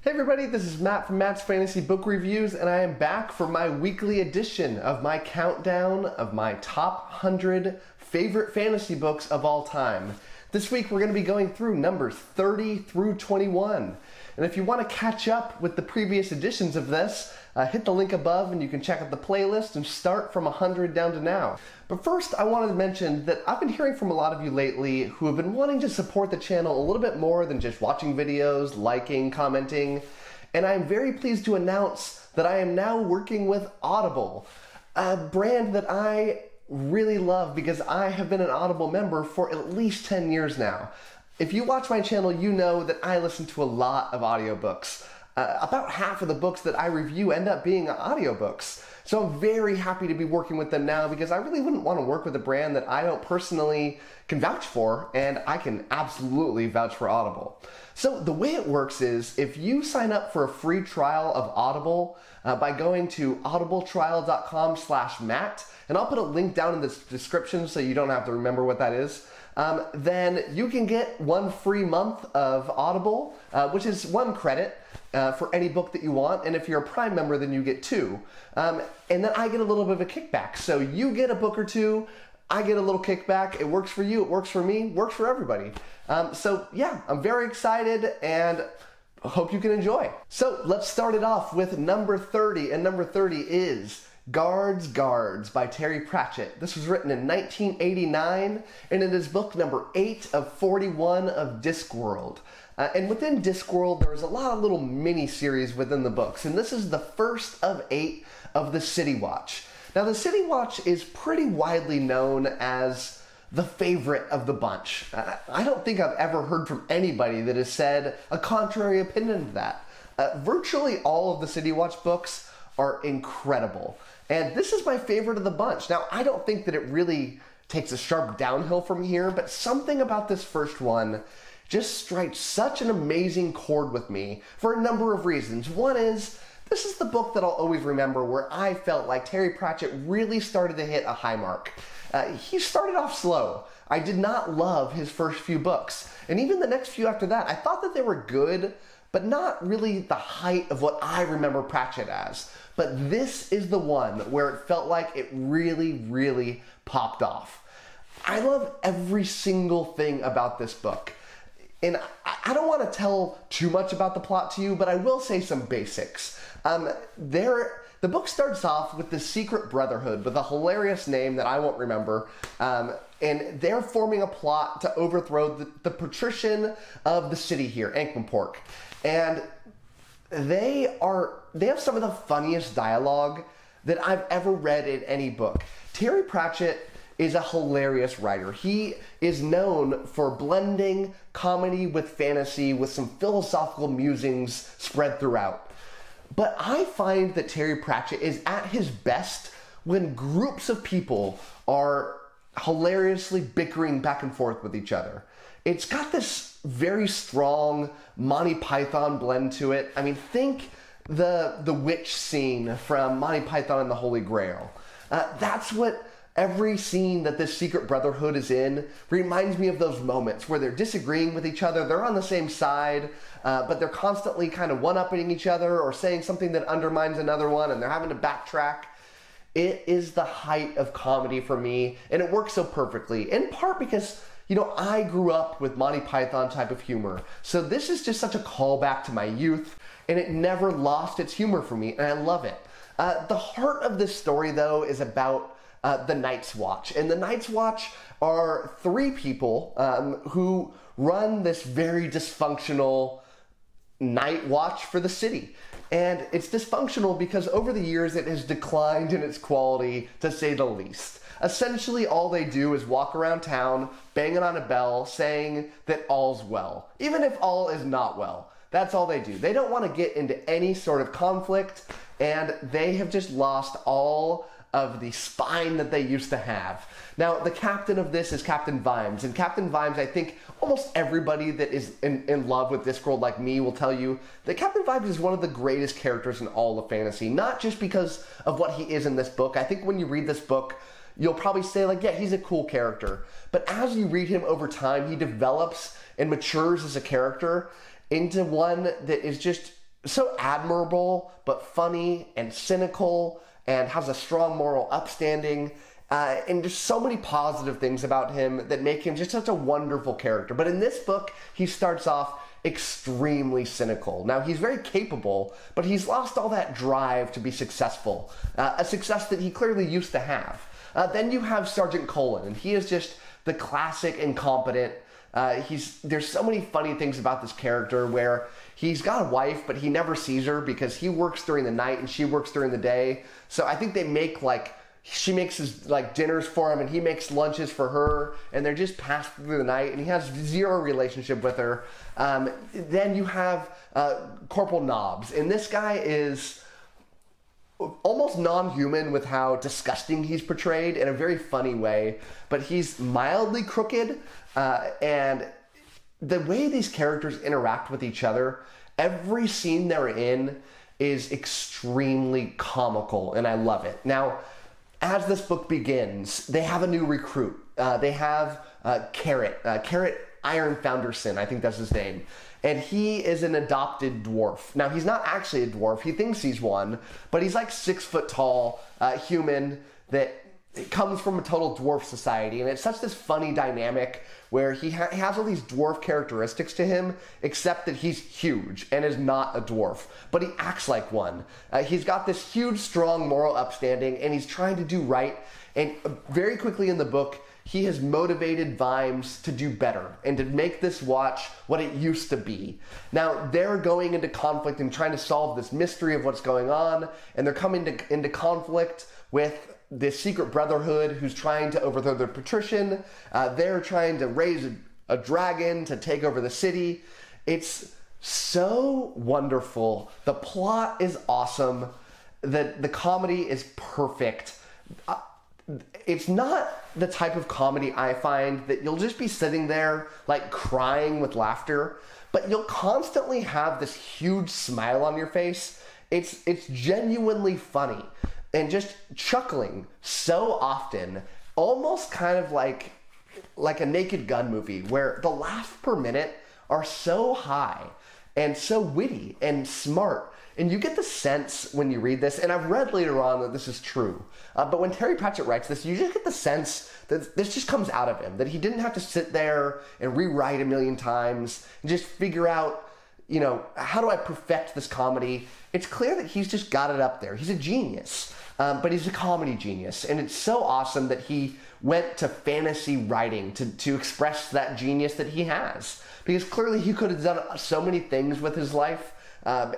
Hey everybody, this is Matt from Matt's Fantasy Book Reviews, and I am back for my weekly edition of my countdown of my top 100 favorite fantasy books of all time. This week we're going to be going through numbers 30 through 21. And if you want to catch up with the previous editions of this, hit the link above and you can check out the playlist and start from 100 down to now. But first, I wanted to mention that I've been hearing from a lot of you lately who have been wanting to support the channel a little bit more than just watching videos, liking, commenting, and I'm very pleased to announce that I am now working with Audible, a brand that I really love because I have been an Audible member for at least 10 years now. If you watch my channel, you know that I listen to a lot of audiobooks. About half of the books that I review end up being audiobooks. So I'm very happy to be working with them now because I really wouldn't want to work with a brand that I don't personally can vouch for, and I can absolutely vouch for Audible. So the way it works is if you sign up for a free trial of Audible by going to audibletrial.com/Matt, and I'll put a link down in the description so you don't have to remember what that is, then you can get one free month of Audible, which is 1 credit for any book that you want, and if you're a Prime member, then you get 2. And then I get a little bit of a kickback. So you get a book or 2, I get a little kickback. It works for you, it works for me, works for everybody. So yeah, I'm very excited and hope you can enjoy. So let's start it off with number 30, and number 30 is Guards by Terry Pratchett. This was written in 1989, and it is book number 8 of 41 of Discworld. And within Discworld, there's a lot of little mini-series within the books, and this is the first of 8 of the City Watch. Now, the City Watch is pretty widely known as the favorite of the bunch. I don't think I've ever heard from anybody that has said a contrary opinion to that. Virtually all of the City Watch books are incredible, and this is my favorite of the bunch. Now, I don't think that it really takes a sharp downhill from here, but something about this first one just strikes such an amazing chord with me for a number of reasons. One is, this is the book that I'll always remember where I felt like Terry Pratchett really started to hit a high mark. He started off slow. I did not love his first few books, and even the next few after that, I thought that they were good, but not really the height of what I remember Pratchett as. But this is the one where it felt like it really popped off. I love every single thing about this book. And I don't want to tell too much about the plot to you, but I will say some basics. The book starts off with the Secret Brotherhood with a hilarious name that I won't remember, and they're forming a plot to overthrow the patrician of the city here, Ankh-Morpork. And they have some of the funniest dialogue that I've ever read in any book. Terry Pratchett is a hilarious writer. He is known for blending comedy with fantasy with some philosophical musings spread throughout. But I find that Terry Pratchett is at his best when groups of people are hilariously bickering back and forth with each other. It's got this very strong Monty Python blend to it. I mean, think the witch scene from Monty Python and the Holy Grail. That's what every scene that this Secret Brotherhood is in reminds me of those moments where they're disagreeing with each other, they're on the same side, but they're constantly kind of one-upping each other or saying something that undermines another one, and they're having to backtrack. It is the height of comedy for me, and it works so perfectly, in part because, you know, I grew up with Monty Python type of humor, so this is just such a callback to my youth, and it never lost its humor for me, and I love it. The heart of this story, though, is about the Night's Watch. And the Night's Watch are 3 people who run this very dysfunctional night watch for the city. And it's dysfunctional because over the years it has declined in its quality, to say the least. Essentially, all they do is walk around town, banging on a bell, saying that all's well, even if all is not well. That's all they do. They don't want to get into any sort of conflict, and they have just lost all of the spine that they used to have. Now, the captain of this is Captain Vimes, and Captain Vimes, I think almost everybody that is in love with Discworld like me will tell you that Captain Vimes is one of the greatest characters in all of fantasy, not just because of what he is in this book. I think when you read this book, you'll probably say, like, yeah, he's a cool character. But as you read him over time, he develops and matures as a character into one that is just so admirable, but funny and cynical, and has a strong moral upstanding, and just so many positive things about him that make him just such a wonderful character. But in this book, he starts off extremely cynical. Now, he's very capable, but he's lost all that drive to be successful, a success that he clearly used to have. Then you have Sergeant Colin, and he is just the classic incompetent. There's so many funny things about this character where he's got a wife, but he never sees her because he works during the night and she works during the day. So I think they make she makes his dinners for him and he makes lunches for her, and they're just passed through the night, and he has zero relationship with her. Then you have Corporal Nobbs, and this guy is almost non-human with how disgusting he's portrayed in a very funny way, but he's mildly crooked, and the way these characters interact with each other, every scene they're in is extremely comical, and I love it. Now, as this book begins, they have a new recruit. They have 𝐀𝐮𝐝 𝐢𝐛𝐥𝐞, I think that's his name. And he is an adopted dwarf. Now, he's not actually a dwarf. He thinks he's one, but he's like 6 foot tall, human that comes from a total dwarf society. And it's such this funny dynamic where he has all these dwarf characteristics to him, except that he's huge and is not a dwarf, but he acts like one. He's got this huge, strong moral upstanding, and he's trying to do right. And very quickly in the book, he has motivated Wurms to do better and to make this watch what it used to be. Now, they're going into conflict and trying to solve this mystery of what's going on, and they're coming into conflict with this secret brotherhood who's trying to overthrow the patrician. They're trying to raise a dragon to take over the city. It's so wonderful. The plot is awesome. The comedy is perfect. It's not the type of comedy I find that you'll just be sitting there crying with laughter, but you'll constantly have this huge smile on your face. It's genuinely funny and just chuckling so often, almost kind of like a Naked Gun movie where the laughs per minute are so high and so witty and smart. And you get the sense when you read this, and I've read later on that this is true, but when Terry Pratchett writes this, you just get the sense that this just comes out of him, that he didn't have to sit there and rewrite a million times and just figure out, how do I perfect this comedy? It's clear that he's just got it up there. He's a genius, but he's a comedy genius, and it's so awesome that he went to fantasy writing to express that genius that he has, because clearly he could have done so many things with his life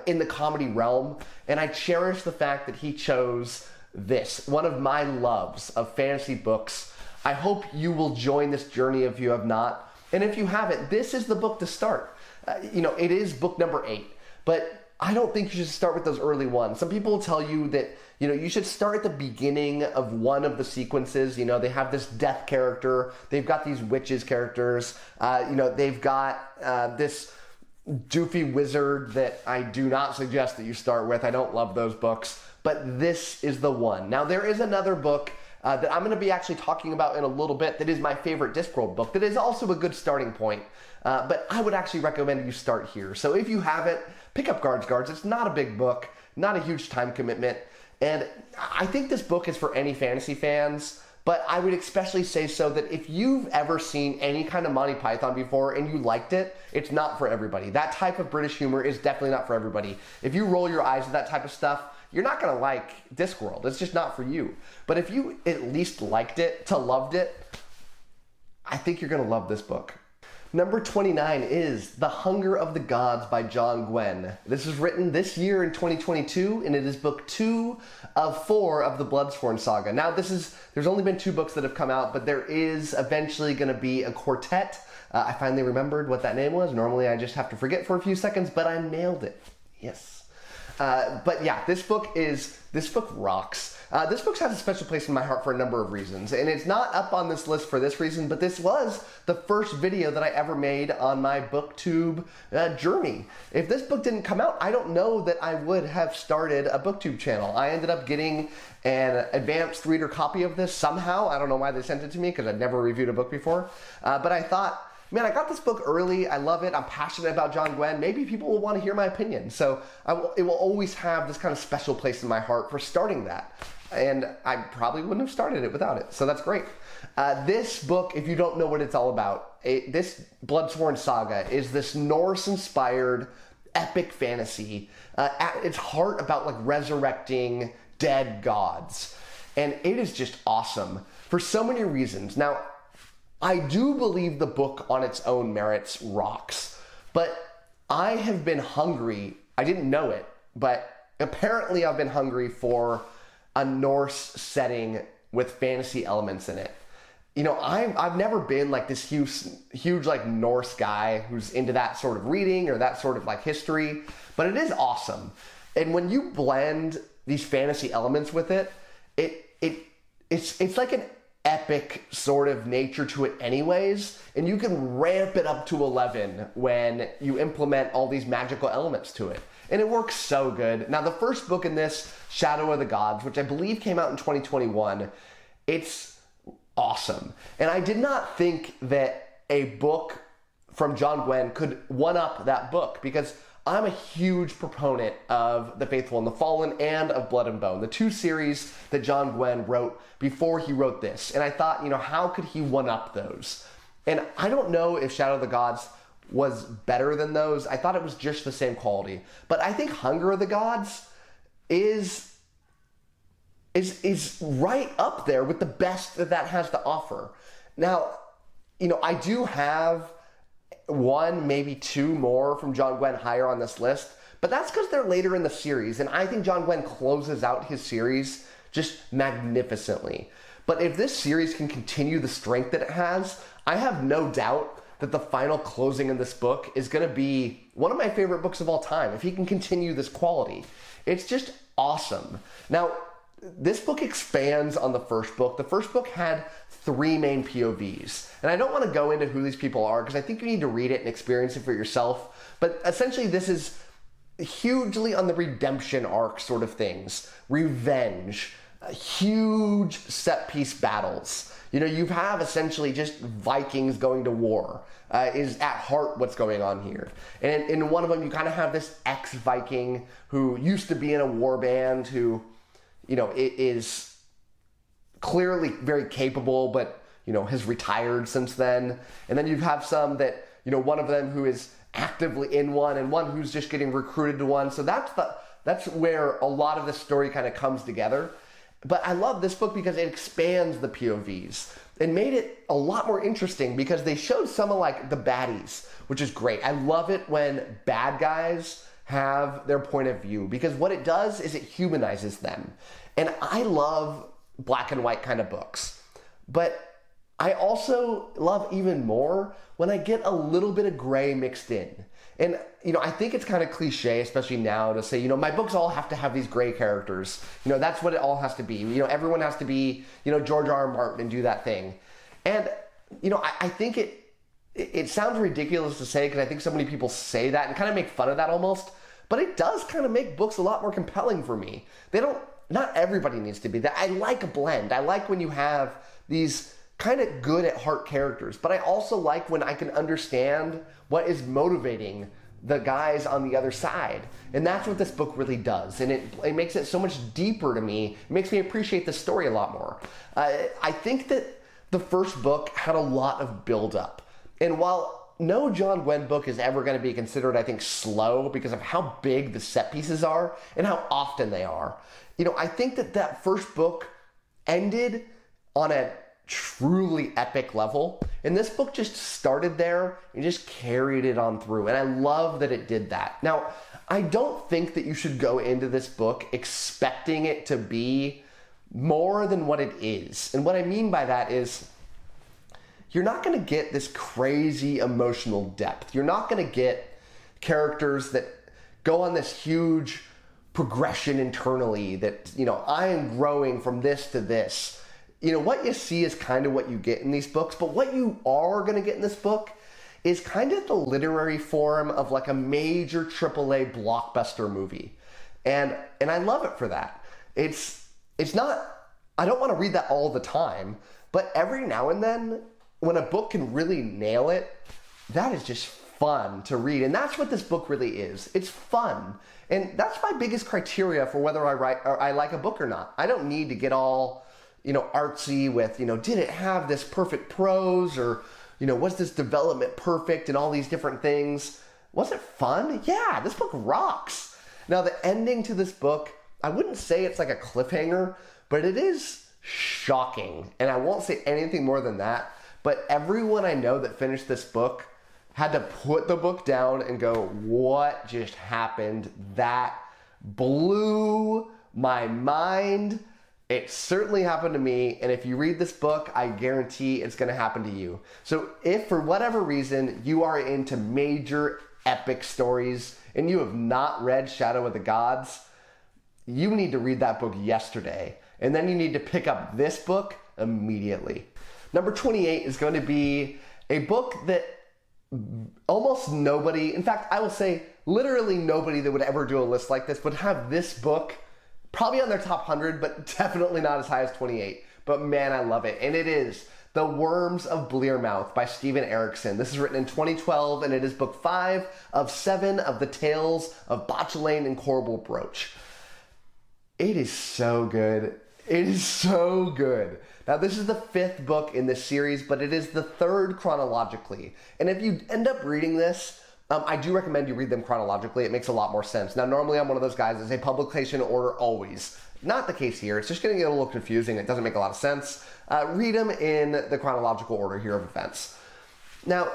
in the comedy realm, and I cherish the fact that he chose this, one of my loves of fantasy books. I hope you will join this journey if you have not, and if you haven't, this is the book to start. It is book number 8, but I don't think you should start with those early ones. Some people will tell you that, you should start at the beginning of one of the sequences. They have this death character, they've got these witches characters, they've got this doofy wizard that I do not suggest that you start with. I don't love those books, but this is the one. Now, there is another book that I'm going to be actually talking about in a little bit that is my favorite Discworld book that is also a good starting point, but I would actually recommend you start here. So if you haven't, pick up Guards. It's not a big book, not a huge time commitment, and I think this book is for any fantasy fans. But I would especially say so that if you've ever seen any kind of Monty Python before and you liked it, it's not for everybody. That type of British humor is definitely not for everybody. If you roll your eyes at that type of stuff, you're not going to like Discworld. It's just not for you. But if you at least liked it to loved it, I think you're going to love this book. Number 29 is The Hunger of the Gods by John Gwynne. This was written this year in 2022, and it is book 2 of 4 of the Bloodsworn saga. Now, there's only been 2 books that have come out, but there is eventually going to be a quartet. I finally remembered what that name was. Normally, I just have to forget for a few seconds, but I nailed it. Yes. But yeah, this book rocks. This book has a special place in my heart for a number of reasons, and it's not up on this list for this reason, but this was the first video that I ever made on my booktube journey. If this book didn't come out, I don't know that I would have started a booktube channel. I ended up getting an advanced reader copy of this somehow. I don't know why they sent it to me because I'd never reviewed a book before, but I thought, man, I got this book early. I love it. I'm passionate about John Gwynne. Maybe people will want to hear my opinion. So it will always have this kind of special place in my heart for starting that. And I probably wouldn't have started it without it. So that's great. This book, if you don't know what it's all about, this Bloodsworn Saga is this Norse-inspired epic fantasy at its heart about like resurrecting dead gods. And it is just awesome for so many reasons. Now, I do believe the book on its own merits rocks, but I have been hungry. I didn't know it, but apparently I've been hungry for a Norse setting with fantasy elements in it. You know, I've never been like this huge like Norse guy who's into that sort of reading or that sort of like history, but it is awesome. And when you blend these fantasy elements with it, it's like an epic sort of nature to it anyways, and you can ramp it up to 11 when you implement all these magical elements to it. And it works so good. Now, the first book in this, Shadow of the Gods, which I believe came out in 2021, it's awesome. And I did not think that a book from John Gwynne could one-up that book, because I'm a huge proponent of The Faithful and the Fallen and of Blood and Bone, the two series that John Gwynne wrote before he wrote this. And I thought, you know, how could he one-up those? And I don't know if Shadow of the Gods was better than those. I thought it was just the same quality. But I think Hunger of the Gods is right up there with the best that has to offer. Now, you know, I do have one, maybe two more from John Gwynne higher on this list, but that's because they're later in the series, and I think John Gwynne closes out his series just magnificently. But if this series can continue the strength that it has, I have no doubt that the final closing in this book is going to be one of my favorite books of all time, if he can continue this quality. It's just awesome. Now, this book expands on the first book. The first book had 3 main POVs. And I don't want to go into who these people are because I think you need to read it and experience it for yourself. But essentially this is hugely on the redemption arc sort of things. Revenge, huge set piece battles. You know, you have essentially just Vikings going to war is at heart what's going on here. And in one of them you kind of have this ex-Viking who used to be in a war band who, you know, is clearly very capable, but, you know, has retired since then. And then you have some that, you know, one of them who is actively in one and one who's just getting recruited to one. So that's where a lot of the story kind of comes together. But I love this book because it expands the POVs and made it a lot more interesting because they showed some of like the baddies, which is great. I love it when bad guys have their point of view because what it does is it humanizes them. And I love black and white kind of books. But I also love even more when I get a little bit of gray mixed in. And, you know, I think it's kind of cliche, especially now, to say, you know, my books all have to have these gray characters. You know, that's what it all has to be. You know, everyone has to be, you know, George R. R. Martin and do that thing. And, you know, I think it sounds ridiculous to say because I think so many people say that and kind of make fun of that almost. But it does kind of make books a lot more compelling for me. Not everybody needs to be that. I like a blend. I like when you have these kind of good at heart characters, but I also like when I can understand what is motivating the guys on the other side. And that's what this book really does. And it makes it so much deeper to me. It makes me appreciate the story a lot more. I think that the first book had a lot of build-up. And while no John Gwynne book is ever going to be considered, I think, slow because of how big the set pieces are and how often they are, you know, I think that first book ended on a truly epic level. And this book just started there and just carried it on through. And I love that it did that. Now, I don't think that you should go into this book expecting it to be more than what it is. And what I mean by that is you're not going to get this crazy emotional depth. You're not going to get characters that go on this huge progression internally that, you know, I am growing from this to this. You know, what you see is kind of what you get in these books, but what you are going to get in this book is kind of the literary form of like a major AAA blockbuster movie. And I love it for that. It's not, I don't want to read that all the time, but every now and then when a book can really nail it, that is just fun to read. And that's what this book really is. It's fun. And that's my biggest criteria for whether I like a book or not. I don't need to get all, artsy with, did it have this perfect prose, or, was this development perfect, and all these different things. Was it fun? Yeah, this book rocks. Now, the ending to this book, I wouldn't say it's like a cliffhanger, but it is shocking. And I won't say anything more than that. But everyone I know that finished this book had to put the book down and go, what just happened? That blew my mind. It certainly happened to me. And if you read this book, I guarantee it's going to happen to you. So if for whatever reason you are into major epic stories and you have not read Shadow of the Gods, you need to read that book yesterday. And then you need to pick up this book immediately. Number 28 is going to be a book that almost nobody, in fact, I will say literally nobody that would ever do a list like this would have this book probably on their top 100, but definitely not as high as 28. But man, I love it. And it is The Wurms of Blearmouth by Steven Erikson. This is written in 2012, and it is book 5 of 7 of the tales of Bauchelain and Korbal Broach. It is so good. It is so good. Now, this is the 5th book in this series, but it is the 3rd chronologically. And if you end up reading this, I do recommend you read them chronologically. It makes a lot more sense. Now, normally I'm one of those guys that say publication order always. Not the case here. It's just going to get a little confusing. It doesn't make a lot of sense. Read them in the chronological order here of events. Now,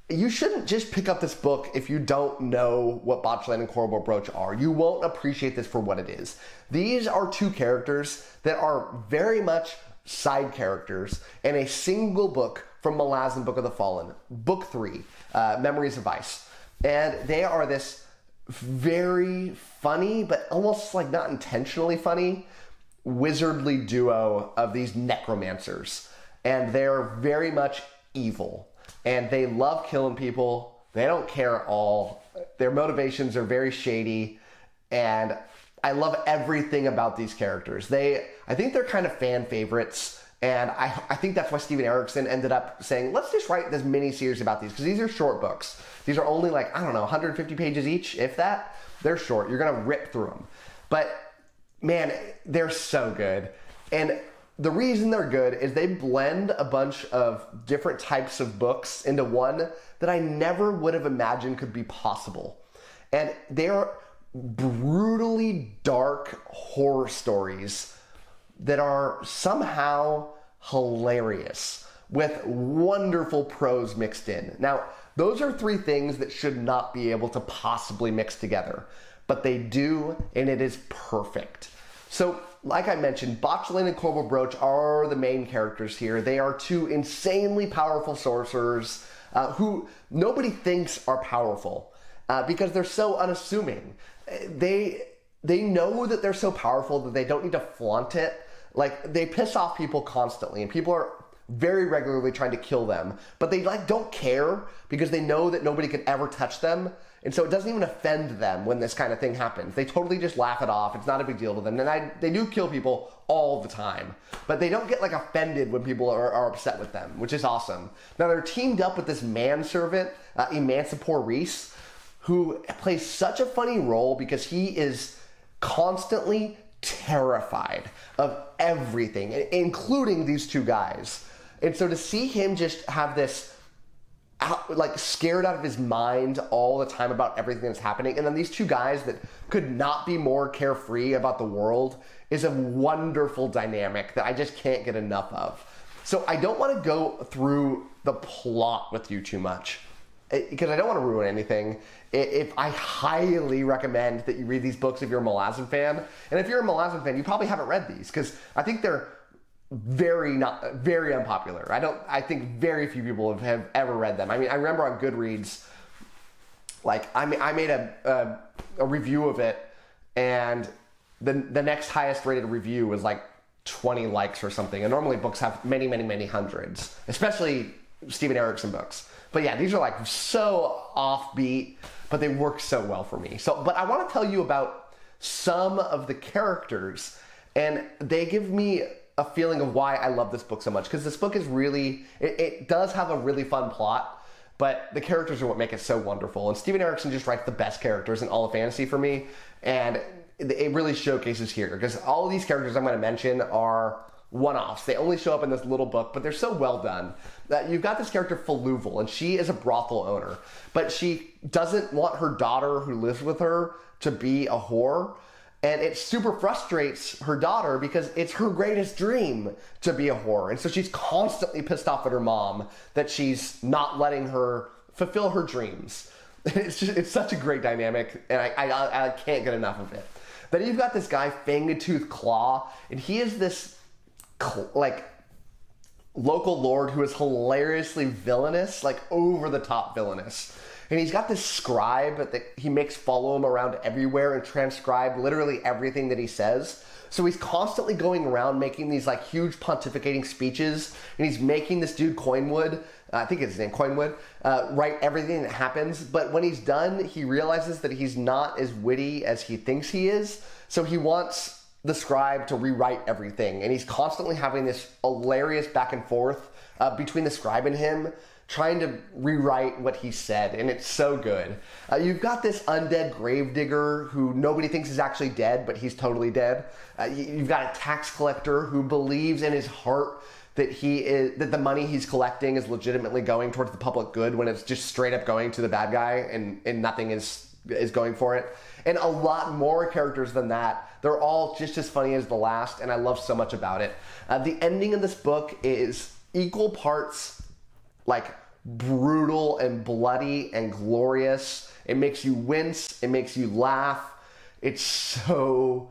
you shouldn't just pick up this book if you don't know what Bauchelain and Korbal Broach are. You won't appreciate this for what it is. These are 2 characters that are very much side characters in a single book from Malazan Book of the Fallen, book 3, Memories of Ice. And they are this very funny, but almost like not intentionally funny, wizardly duo of these necromancers. And they're very much evil. And they love killing people. They don't care at all. Their motivations are very shady. And I love everything about these characters. I think they're kind of fan favorites. And I think that's why Steven Erikson ended up saying, let's just write this mini-series about these. Because these are short books. These are only 150 pages each, if that. They're short. You're going to rip through them. But, man, they're so good. And the reason they're good is they blend a bunch of different types of books into one that I never would have imagined could be possible. And they're brutally dark horror stories that are somehow hilarious with wonderful prose mixed in. Now, those are 3 things that should not be able to possibly mix together, but they do, and it is perfect. So, like I mentioned, Bauchelain and Korbal Broach are the main characters here. They are 2 insanely powerful sorcerers who nobody thinks are powerful because they're so unassuming. They know that they're so powerful that they don't need to flaunt it. Like, they piss off people constantly, and people are very regularly trying to kill them, but they don't care because they know that nobody can ever touch them. And so it doesn't even offend them when this kind of thing happens. They totally just laugh it off. It's not a big deal to them. And they do kill people all the time. But they don't get offended when people are upset with them, which is awesome. Now they're teamed up with this manservant, Emancipor Reese, who plays such a funny role because he is constantly terrified of everything, including these 2 guys. And so to see him just have this scared out of his mind all the time about everything that's happening. And then these 2 guys that could not be more carefree about the world is a wonderful dynamic that I just can't get enough of. So I don't want to go through the plot with you too much because I don't want to ruin anything. I highly recommend that you read these books if you're a Malazan fan. And if you're a Malazan fan, you probably haven't read these because I think they're very unpopular. I think very few people have ever read them. I mean, I remember on Goodreads, I made a review of it, and the next highest rated review was 20 likes or something. And normally books have many, many, many hundreds, especially Steven Erikson books. But yeah, these are so offbeat, but they work so well for me. But I want to tell you about some of the characters, and they give me a feeling of why I love this book so much, because this book is really, it does have a really fun plot, but the characters are what make it so wonderful. And Steven Erikson just writes the best characters in all of fantasy for me, and it really showcases here, because all of these characters I'm going to mention are one-offs. They only show up in this little book, but they're so well done. You've got this character Faluval, and she is a brothel owner, but she doesn't want her daughter who lives with her to be a whore. And it super frustrates her daughter because it's her greatest dream to be a whore. And so she's constantly pissed off at her mom that she's not letting her fulfill her dreams. It's such a great dynamic, and I can't get enough of it. Then you've got this guy, Fangtooth Claw, and he is this, like, local lord who is hilariously villainous, like over-the-top villainous. And he's got this scribe that he makes follow him around everywhere and transcribe literally everything that he says. So he's constantly going around making these like huge pontificating speeches, and he's making this dude Coinwood, I think it's his name, Coinwood, write everything that happens. But when he's done, he realizes that he's not as witty as he thinks he is. So he wants the scribe to rewrite everything. And he's constantly having this hilarious back and forth between the scribe and him, trying to rewrite what he said, and it's so good. You've got this undead gravedigger who nobody thinks is actually dead, but he's totally dead. You've got a tax collector who believes in his heart that that the money he's collecting is legitimately going towards the public good when it's just straight up going to the bad guy and nothing is going for it. And a lot more characters than that. They're all just as funny as the last, and I love so much about it. The ending of this book is equal parts like brutal and bloody and glorious. It makes you wince. It makes you laugh. It's so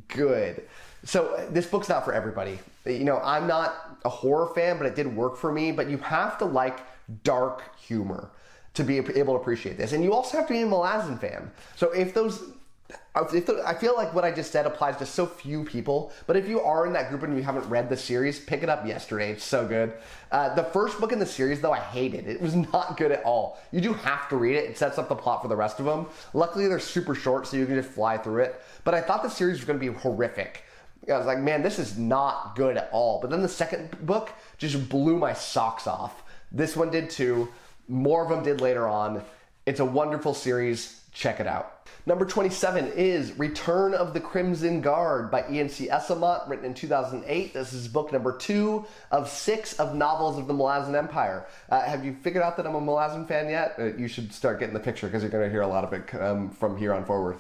good. So this book's not for everybody. You know, I'm not a horror fan, but it did work for me. But you have to like dark humor to be able to appreciate this. And you also have to be a Malazan fan. So I feel like what I just said applies to so few people, but if you are in that group and you haven't read the series, pick it up yesterday. It's so good. The first book in the series, though, I hated. It was not good at all. You do have to read it. It sets up the plot for the rest of them. Luckily, they're super short, so you can just fly through it. But I thought the series was going to be horrific. I was like, man, this is not good at all. But then the second book just blew my socks off. This one did too. More of them did later on. It's a wonderful series. Check it out. Number 27 is Return of the Crimson Guard by E.N.C. Esslemont, written in 2008. This is book number 2 of 6 of novels of the Malazan Empire. Have you figured out that I'm a Malazan fan yet? You should start getting the picture, because you're going to hear a lot of it from here on forward.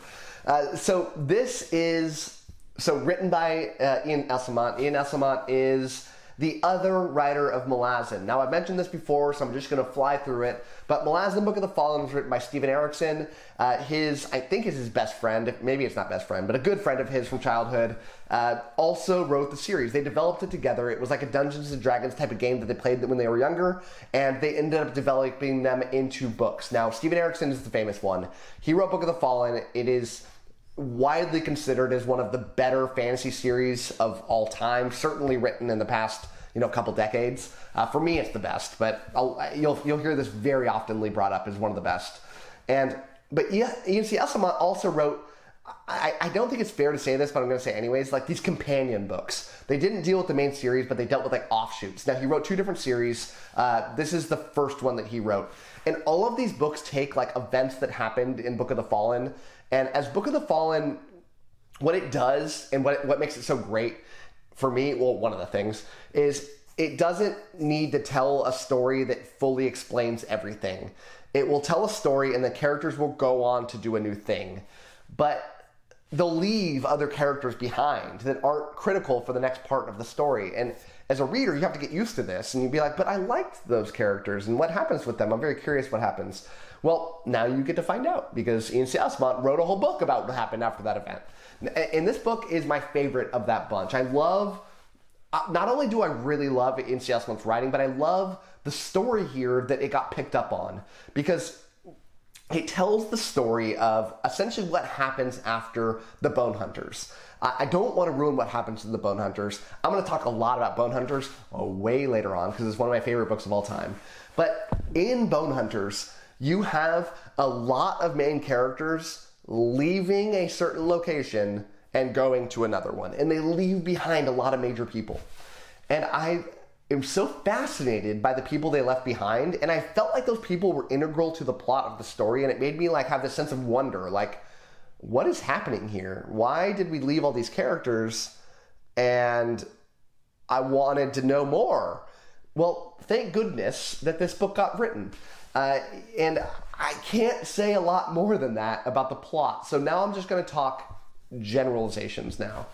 So this is written by Ian Esslemont. Ian Esslemont is the other writer of Malazan. Now, I've mentioned this before, so I'm just going to fly through it. But Malazan Book of the Fallen was written by Steven Erikson. I think is his best friend. Maybe it's not best friend, but a good friend of his from childhood. Also wrote the series. They developed it together. It was like a Dungeons & Dragons type of game that they played when they were younger, and they ended up developing them into books. Now, Steven Erikson is the famous one. He wrote Book of the Fallen. It is widely considered as one of the better fantasy series of all time, certainly written in the past couple decades. For me, it's the best, but you'll hear this very oftenly brought up as one of the best. But E.N.C. Esslemont also wrote, I don't think it's fair to say this, but I'm going to say it anyways, like these companion books. They didn't deal with the main series, but they dealt with like offshoots. Now, he wrote 2 different series. This is the first one that he wrote. And all of these books take like events that happened in Book of the Fallen. And as Book of the Fallen, what it does and what makes it so great for me, well, one of the things, is it doesn't need to tell a story that fully explains everything. It will tell a story and the characters will go on to do a new thing. But they'll leave other characters behind that aren't critical for the next part of the story. And as a reader, you have to get used to this. And you'd be like, but I liked those characters, and what happens with them? I'm very curious what happens. Well, now you get to find out, because E.N.C. Esslemont wrote a whole book about what happened after that event. And this book is my favorite of that bunch. I love, not only do I really love E.N.C. Esslemont's writing, but I love the story here that it got picked up on, because it tells the story of essentially what happens after the Bone Hunters. I don't want to ruin what happens to the Bone Hunters. I'm going to talk a lot about Bone Hunters way later on, because it's one of my favorite books of all time. But in Bone Hunters, you have a lot of main characters leaving a certain location and going to another one. And they leave behind a lot of major people. And I am so fascinated by the people they left behind, and I felt like those people were integral to the plot of the story, and it made me like have this sense of wonder, like, what is happening here? Why did we leave all these characters? And I wanted to know more. Well, thank goodness that this book got written. And I can't say a lot more than that about the plot. So now I'm just going to talk generalizations now.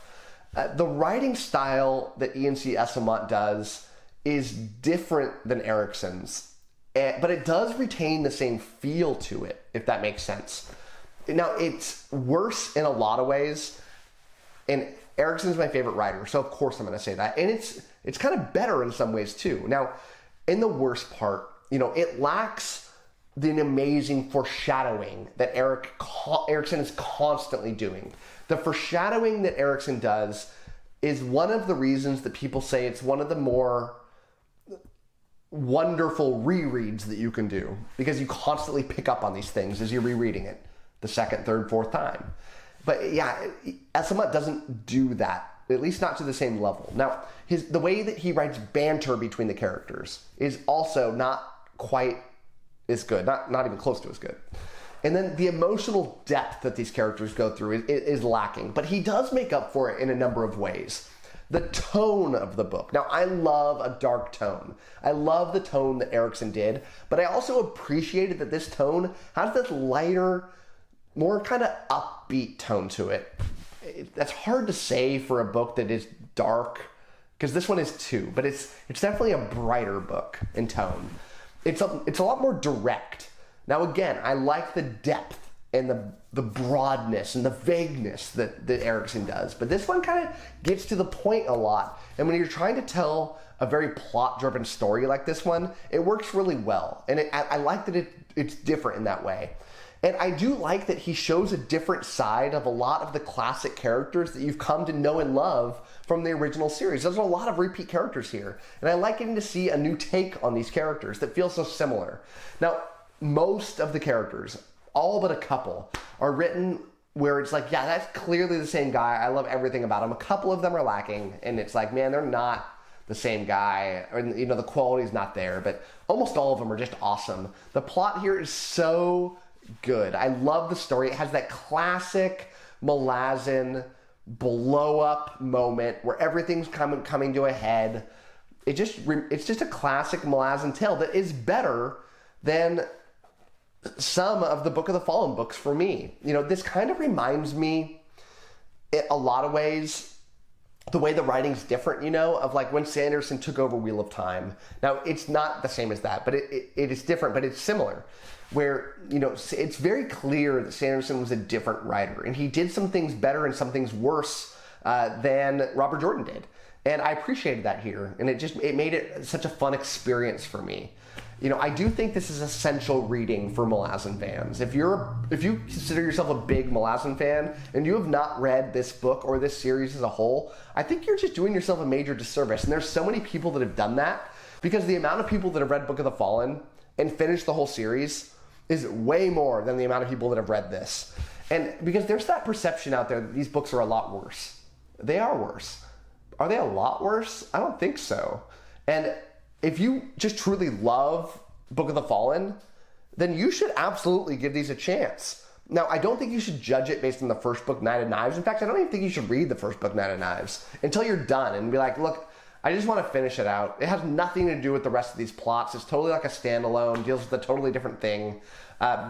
The writing style that E.N.C. Esslemont does is different than Erikson's, but it does retain the same feel to it, if that makes sense. Now, it's worse in a lot of ways, and Erikson's my favorite writer, so of course I'm going to say that. And it's kind of better in some ways too. Now, in the worst part, it lacks the amazing foreshadowing that Erikson is constantly doing. The foreshadowing that Erikson does is one of the reasons that people say it's one of the more wonderful rereads that you can do, because you constantly pick up on these things as you're rereading it the second, third, fourth time. But yeah, Esslemont doesn't do that, at least not to the same level. Now, the way that he writes banter between the characters is also not quite as good, not even close to as good. And then the emotional depth that these characters go through is lacking, but he does make up for it in a number of ways. The tone of the book. Now, I love a dark tone. I love the tone that Erikson did, but I also appreciated that this tone has this lighter, more kind of upbeat tone to it. That's hard to say for a book that is dark, because this one is too, but it's definitely a brighter book in tone. It's a lot more direct. Now again, I like the depth and the broadness and the vagueness that Erikson does, but this one kind of gets to the point a lot. And when you're trying to tell a very plot-driven story like this one, it works really well. And I like that it's different in that way. And I do like that he shows a different side of a lot of the classic characters that you've come to know and love from the original series. There's a lot of repeat characters here. And I like getting to see a new take on these characters that feel so similar. Now, most of the characters, all but a couple, are written where it's like, yeah, that's clearly the same guy. I love everything about him. A couple of them are lacking, and it's like, man, they're not the same guy, or the quality's not there, but almost all of them are just awesome. The plot here is so good. I love the story. It has that classic Malazan blow-up moment where everything's coming to a head. It's just a classic Malazan tale that is better than some of the Book of the Fallen books for me. This kind of reminds me, in a lot of ways, the way the writing's different, of like when Sanderson took over Wheel of Time. Now, it's not the same as that, but it is different, but it's similar. Where, it's very clear that Sanderson was a different writer, and he did some things better and some things worse than Robert Jordan did. And I appreciated that here, and it made it such a fun experience for me. I do think this is essential reading for Malazan fans. If you consider yourself a big Malazan fan and you have not read this book or this series as a whole, I think you're just doing yourself a major disservice. And there's so many people that have done that, because the amount of people that have read Book of the Fallen and finished the whole series is way more than the amount of people that have read this. And because there's that perception out there that these books are a lot worse. They are worse. Are they a lot worse? I don't think so. And if you just truly love Book of the Fallen, then you should absolutely give these a chance. Now, I don't think you should judge it based on the first book, Knight of Knives. In fact, I don't even think you should read the first book, Knight of Knives, until you're done and be like, look, I just want to finish it out. It has nothing to do with the rest of these plots. It's totally like a standalone, deals with a totally different thing.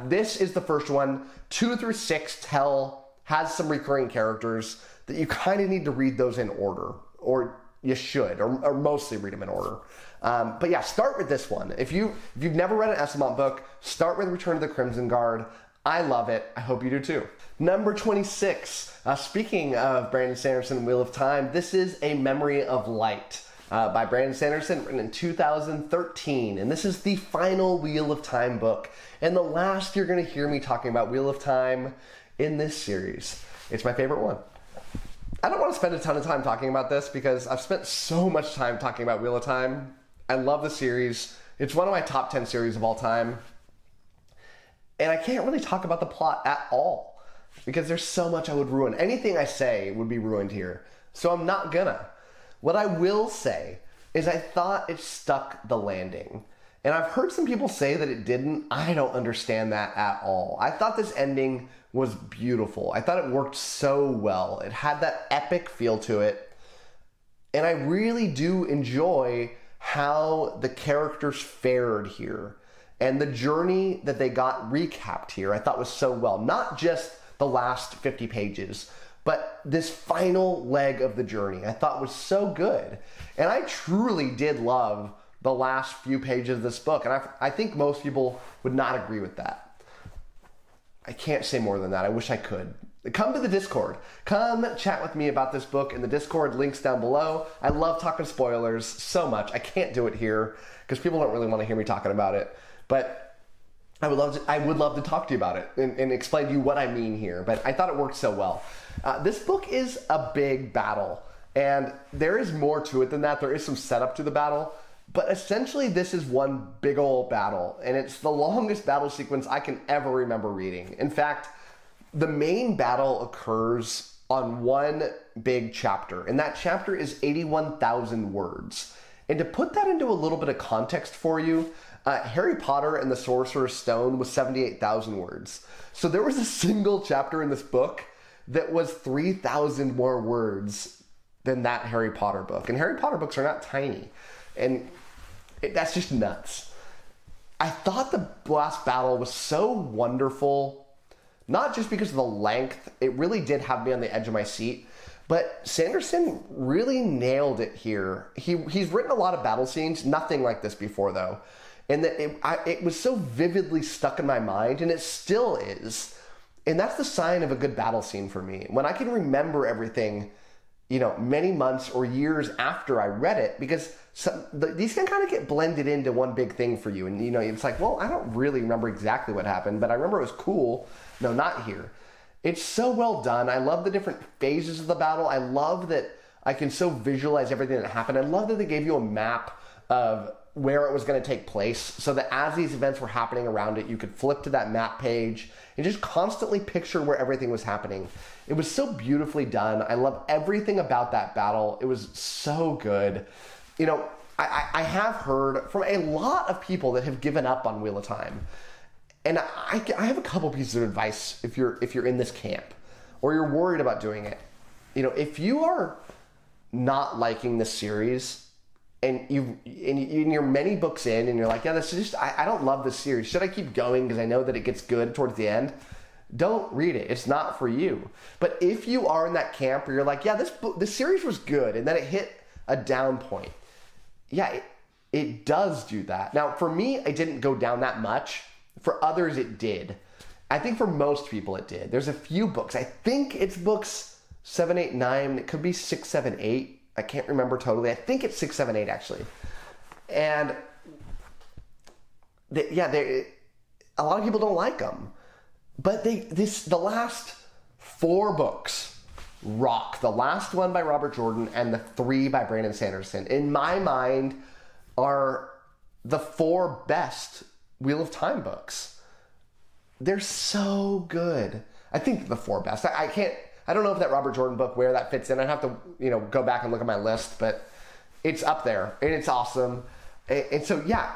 This is the first one. 2 through 6 has some recurring characters that you kind of need to read those in order, or you should, or mostly read them in order. But yeah, start with this one. If you've never read an Esslemont book, start with Return of the Crimson Guard. I love it. I hope you do too. Number 26. Speaking of Brandon Sanderson, Wheel of Time, this is A Memory of Light by Brandon Sanderson, written in 2013. And this is the final Wheel of Time book, and the last you're going to hear me talking about Wheel of Time in this series. It's my favorite one. I don't want to spend a ton of time talking about this because I've spent so much time talking about Wheel of Time. I love the series. It's one of my top 10 series of all time. And I can't really talk about the plot at all. because there's so much I would ruin. Anything I say would be ruined here. So I'm not gonna. What I will say is I thought it stuck the landing. And I've heard some people say that it didn't. I don't understand that at all. I thought this ending was beautiful. I thought it worked so well. It had that epic feel to it. And I really do enjoy how the characters fared here. And the journey that they got recapped here, I thought was so well. Not just the last 50 pages, but this final leg of the journey I thought was so good. And I truly did love the last few pages of this book. And I think most people would not agree with that. I can't say more than that. I wish I could. Come to the Discord. Come chat with me about this book in the Discord. Links down below. I love talking spoilers so much. I can't do it here because people don't really want to hear me talking about it. But I would love to talk to you about it and explain to you what I mean here. But I thought it worked so well. This book is a big battle. And there is more to it than that. There is some setup to the battle. But essentially, this is one big old battle. And it's the longest battle sequence I can ever remember reading. In fact, the main battle occurs on one big chapter. And that chapter is 81,000 words. And to put that into a little bit of context for you, Harry Potter and the Sorcerer's Stone was 78,000 words. So there was a single chapter in this book that was 3,000 more words than that Harry Potter book. And Harry Potter books are not tiny. And that's just nuts. I thought the last battle was so wonderful, not just because of the length. It really did have me on the edge of my seat. But Sanderson really nailed it here. He's written a lot of battle scenes, nothing like this before though. And that it was so vividly stuck in my mind, and it still is. And that's the sign of a good battle scene for me. When I can remember everything, many months or years after I read it, because these can kind of get blended into one big thing for you. And, it's like, well, I don't really remember exactly what happened, but I remember it was cool. No, not here. It's so well done. I love the different phases of the battle. I love that I can so visualize everything that happened. I love that they gave you a map of where it was going to take place so that as these events were happening around it, you could flip to that map page and just constantly picture where everything was happening. It was so beautifully done. I love everything about that battle. It was so good. I have heard from a lot of people that have given up on Wheel of Time. And I have a couple pieces of advice if you're in this camp or you're worried about doing it. If you are not liking this series and you're many books in and you're like, yeah, this is just, I don't love this series. Should I keep going because I know that it gets good towards the end? Don't read it. It's not for you. But if you are in that camp where you're like, yeah, this series was good, and then it hit a down point. Yeah, it does do that. Now, for me, it didn't go down that much. For others, it did. I think for most people, it did. There's a few books. I think it's books 7, 8, 9. It could be 6, 7, 8. I can't remember totally. I think it's 6, 7, 8, actually. And a lot of people don't like them. But the last 4 books rock. The last one by Robert Jordan and the 3 by Brandon Sanderson, in my mind, are the 4 best Wheel of Time books. They're so good. I think the 4 best. I don't know if that Robert Jordan book, where that fits in. I'd have to, go back and look at my list, but it's up there and it's awesome. And so, yeah,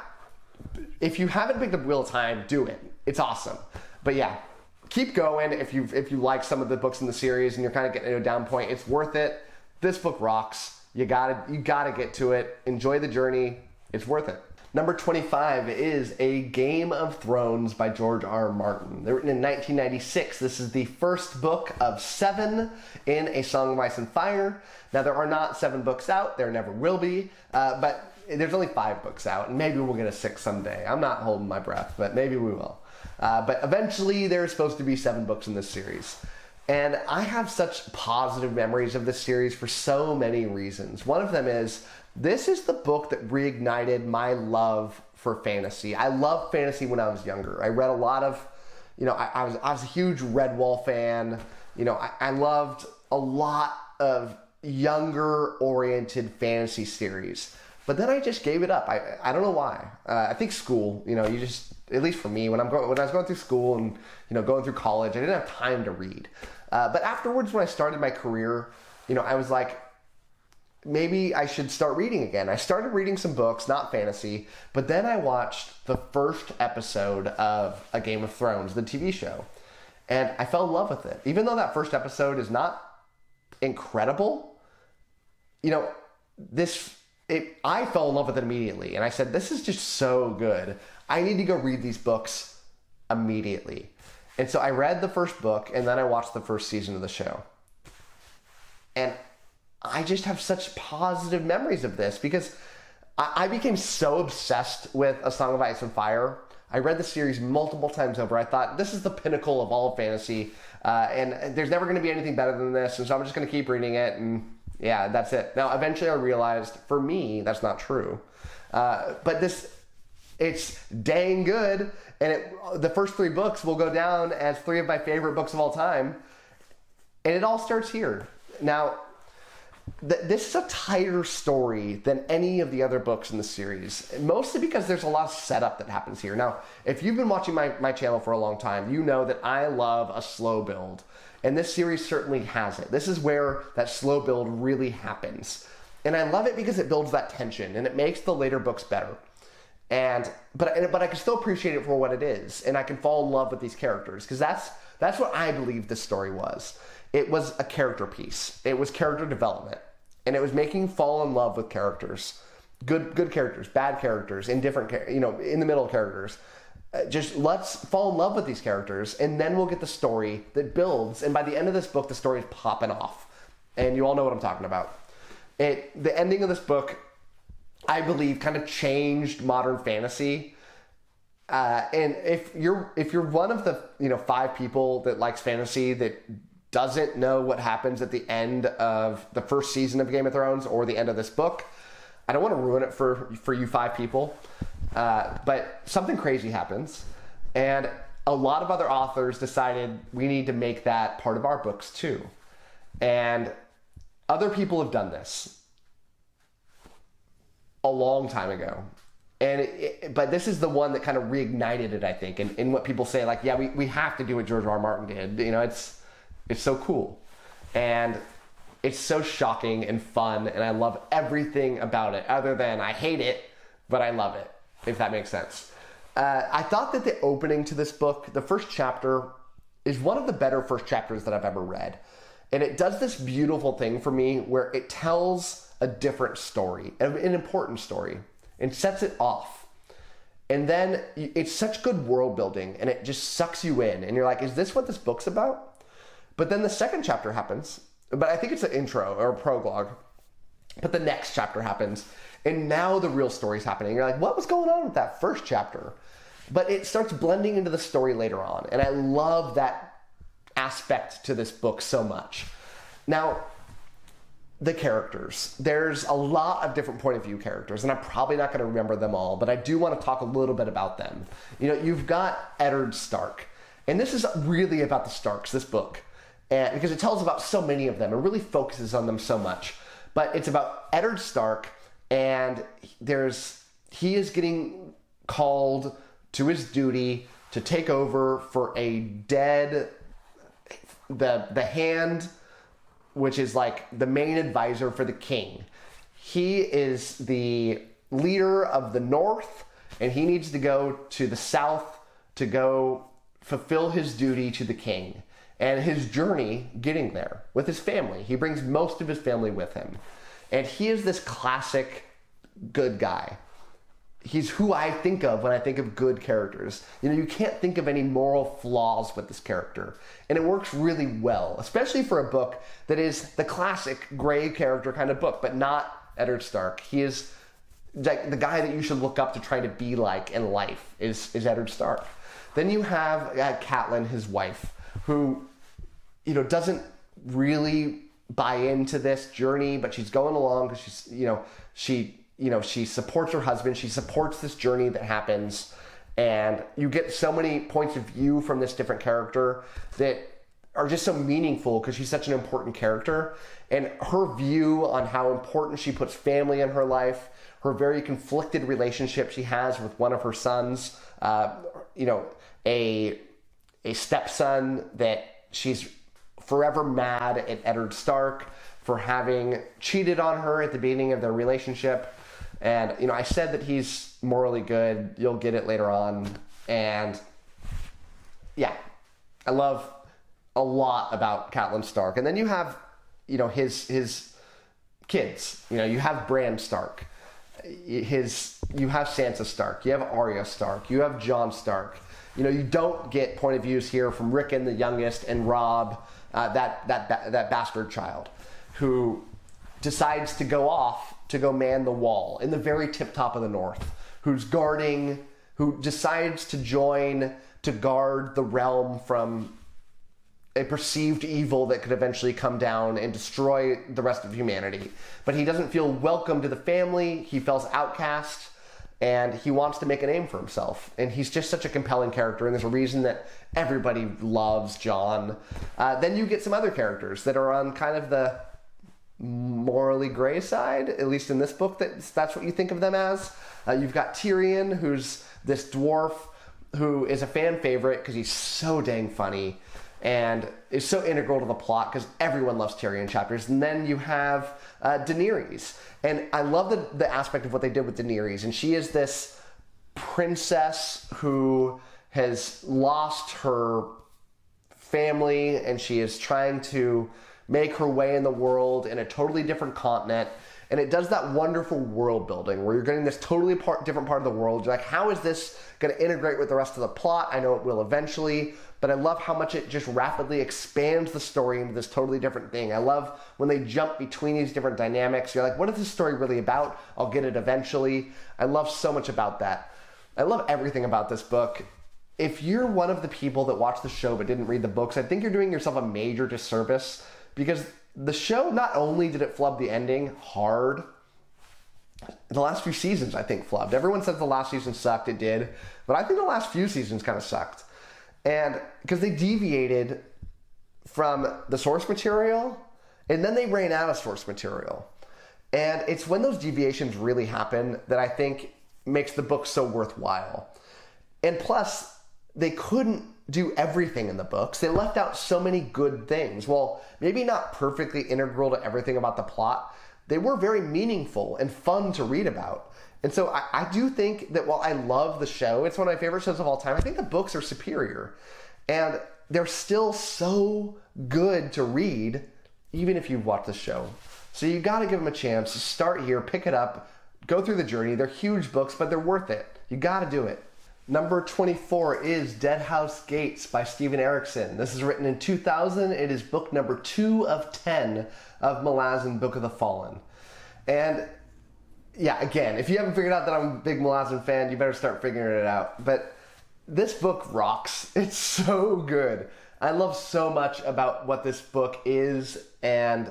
if you haven't picked up Wheel of Time, do it. It's awesome. But yeah, keep going if you like some of the books in the series and you're kind of getting to a down point. It's worth it. This book rocks. You gotta get to it. Enjoy the journey. It's worth it. Number 25 is A Game of Thrones by George R. Martin. They're written in 1996. This is the first book of 7 in A Song of Ice and Fire. Now, there are not 7 books out. There never will be. But there's only 5 books out, and maybe we'll get a 6th someday. I'm not holding my breath, but maybe we will. But eventually, there's supposed to be 7 books in this series. And I have such positive memories of this series for so many reasons. One of them is, this is the book that reignited my love for fantasy. I loved fantasy when I was younger. I read a lot of, I was a huge Redwall fan. I loved a lot of younger-oriented fantasy series. But then I just gave it up. I don't know why. I think school, at least for me, when I was going through school and, going through college, I didn't have time to read. But afterwards, when I started my career, I was like, maybe I should start reading again. I started reading some books, not fantasy, but then I watched the first episode of A Game of Thrones, the TV show, and I fell in love with it. Even though that first episode is not incredible, I fell in love with it immediately, and I said, this is just so good. I need to go read these books immediately. And so I read the first book, and then I watched the first season of the show. And I just have such positive memories of this because I became so obsessed with A Song of Ice and Fire. I read the series multiple times over. I thought, this is the pinnacle of all of fantasy, and there's never going to be anything better than this, and so I'm just going to keep reading it, and yeah, that's it. Now, eventually I realized, for me, that's not true. But it's dang good, and the first 3 books will go down as 3 of my favorite books of all time, and it all starts here. Now, this is a tighter story than any of the other books in the series, mostly because there's a lot of setup that happens here. Now, if you've been watching my channel for a long time, you know that I love a slow build, and this series certainly has it. This is where that slow build really happens, and I love it because it builds that tension, and it makes the later books better. But I can still appreciate it for what it is, and I can fall in love with these characters, because that's what I believe this story was. It was a character piece. It was character development. And it was making you fall in love with characters. Good characters, bad characters, indifferent, in the middle characters. Just let's fall in love with these characters, and then we'll get the story that builds. And by the end of this book, the story is popping off. And you all know what I'm talking about. The ending of this book, I believe, kind of changed modern fantasy. And if you're one of the 5 people that likes fantasy that doesn't know what happens at the end of the first season of Game of Thrones or the end of this book, I don't want to ruin it for you 5 people, but something crazy happens, and a lot of other authors decided we need to make that part of our books too. And other people have done this a long time ago. But this is the one that kind of reignited it, I think, and what people say, like, yeah, we have to do what George R. R. Martin did. It's so cool, and it's so shocking and fun, and I love everything about it, other than I hate it, but I love it, if that makes sense. I thought that the opening to this book, the first chapter, is one of the better first chapters that I've ever read. And it does this beautiful thing for me where it tells a different story, an important story, and sets it off. And then it's such good world building, and it just sucks you in, and you're like, is this what this book's about? But then the second chapter happens, but I think it's an intro or a prologue. But the next chapter happens, and now the real story's happening. You're like, what was going on with that first chapter? But it starts blending into the story later on, and I love that aspect to this book so much. Now, the characters. There's a lot of different point of view characters, and I'm probably not going to remember them all, but I do want to talk a little bit about them. You've got Eddard Stark, and this is really about the Starks, this book. And because it tells about so many of them and really focuses on them so much. But it's about Eddard Stark, and he is getting called to his duty to take over for the Hand, which is like the main advisor for the king. He is the leader of the North, and he needs to go to the South to go fulfill his duty to the king. And his journey getting there with his family. He brings most of his family with him. And he is this classic good guy. He's who I think of when I think of good characters. You can't think of any moral flaws with this character. And it works really well, especially for a book that is the classic gray character kind of book, but not Eddard Stark. He is like the guy that you should look up to try to be like in life is Eddard Stark. Then you have Catelyn, his wife, who doesn't really buy into this journey, but she's going along because she supports her husband. She supports this journey that happens, and you get so many points of view from this different character that are just so meaningful because she's such an important character, and her view on how important she puts family in her life, her very conflicted relationship she has with one of her sons, you know, a stepson that she's forever mad at Eddard Stark for having cheated on her at the beginning of their relationship. And, you know, I said that he's morally good. You'll get it later on. And, yeah, I love a lot about Catelyn Stark. And then you have, you know, his kids. You know, you have Bran Stark. You have Sansa Stark. You have Arya Stark. You have Jon Stark. You know, you don't get point of views here from Rickon, the youngest, and Robb, that bastard child, who decides to go off to go man the wall in the very tip top of the north, who decides to join to guard the realm from a perceived evil that could eventually come down and destroy the rest of humanity. But he doesn't feel welcome to the family. He feels outcast, and he wants to make a name for himself. And he's just such a compelling character, and there's a reason that everybody loves Jon. Then you get some other characters that are on kind of the morally gray side, at least in this book, that's what you think of them as. You've got Tyrion, who's this dwarf who is a fan favorite because he's so dang funny and is so integral to the plot because everyone loves Tyrion chapters. And then you have Daenerys. And I love the aspect of what they did with Daenerys. And she is this princess who has lost her family, and she is trying to make her way in the world in a totally different continent. And it does that wonderful world building where you're getting this totally different part of the world. You're like, how is this going to integrate with the rest of the plot? I know it will eventually, but I love how much it just rapidly expands the story into this totally different thing. I love when they jump between these different dynamics. You're like, what is this story really about? I'll get it eventually. I love so much about that. I love everything about this book. If you're one of the people that watched the show but didn't read the books, I think you're doing yourself a major disservice, because the show, not only did it flub the ending hard, the last few seasons, I think, flubbed. Everyone says the last season sucked. It did. But I think the last few seasons kind of sucked. And because they deviated from the source material, and then they ran out of source material. And it's when those deviations really happen that I think makes the book so worthwhile. And plus, they couldn't do everything in the books. They left out so many good things. Well, maybe not perfectly integral to everything about the plot. They were very meaningful and fun to read about. And so I do think that while I love the show, it's one of my favorite shows of all time, I think the books are superior. And they're still so good to read, even if you've watched the show. So you got to give them a chance. Start here, pick it up, go through the journey. They're huge books, but they're worth it. You got to do it. Number 24 is Deadhouse Gates by Steven Erikson. This is written in 2000. It is book number 2 of 10 of Malazan Book of the Fallen. And yeah, again, if you haven't figured out that I'm a big Malazan fan, you better start figuring it out. But this book rocks. It's so good. I love so much about what this book is and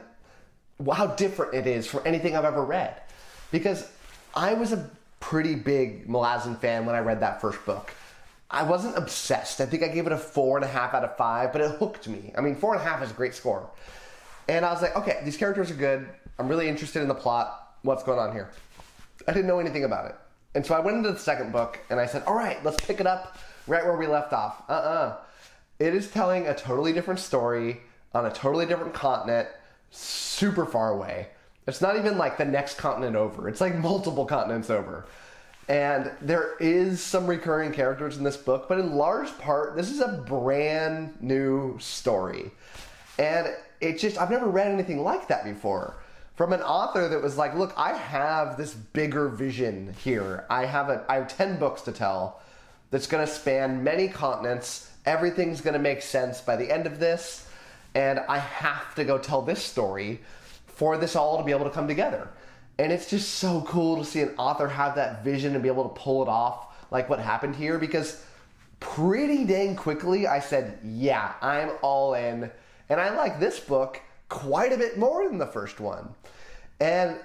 how different it is from anything I've ever read. Because I was a pretty big Malazan fan when I read that first book. I wasn't obsessed. I think I gave it a 4.5 out of 5, but it hooked me. I mean, 4.5 is a great score. And I was like, okay, these characters are good. I'm really interested in the plot. What's going on here? I didn't know anything about it. And so I went into the second book and I said, all right, let's pick it up right where we left off. It is telling a totally different story on a totally different continent, super far away. It's not even like the next continent over. It's like multiple continents over. And there is some recurring characters in this book, but in large part, this is a brand new story. And I've never read anything like that before. From an author that was like, look, I have this bigger vision here. I have 10 books to tell that's going to span many continents. Everything's going to make sense by the end of this. And I have to go tell this story for this all to be able to come together. And it's just so cool to see an author have that vision and be able to pull it off like what happened here, because pretty dang quickly I said, yeah, I'm all in. And I like this book quite a bit more than the first one. And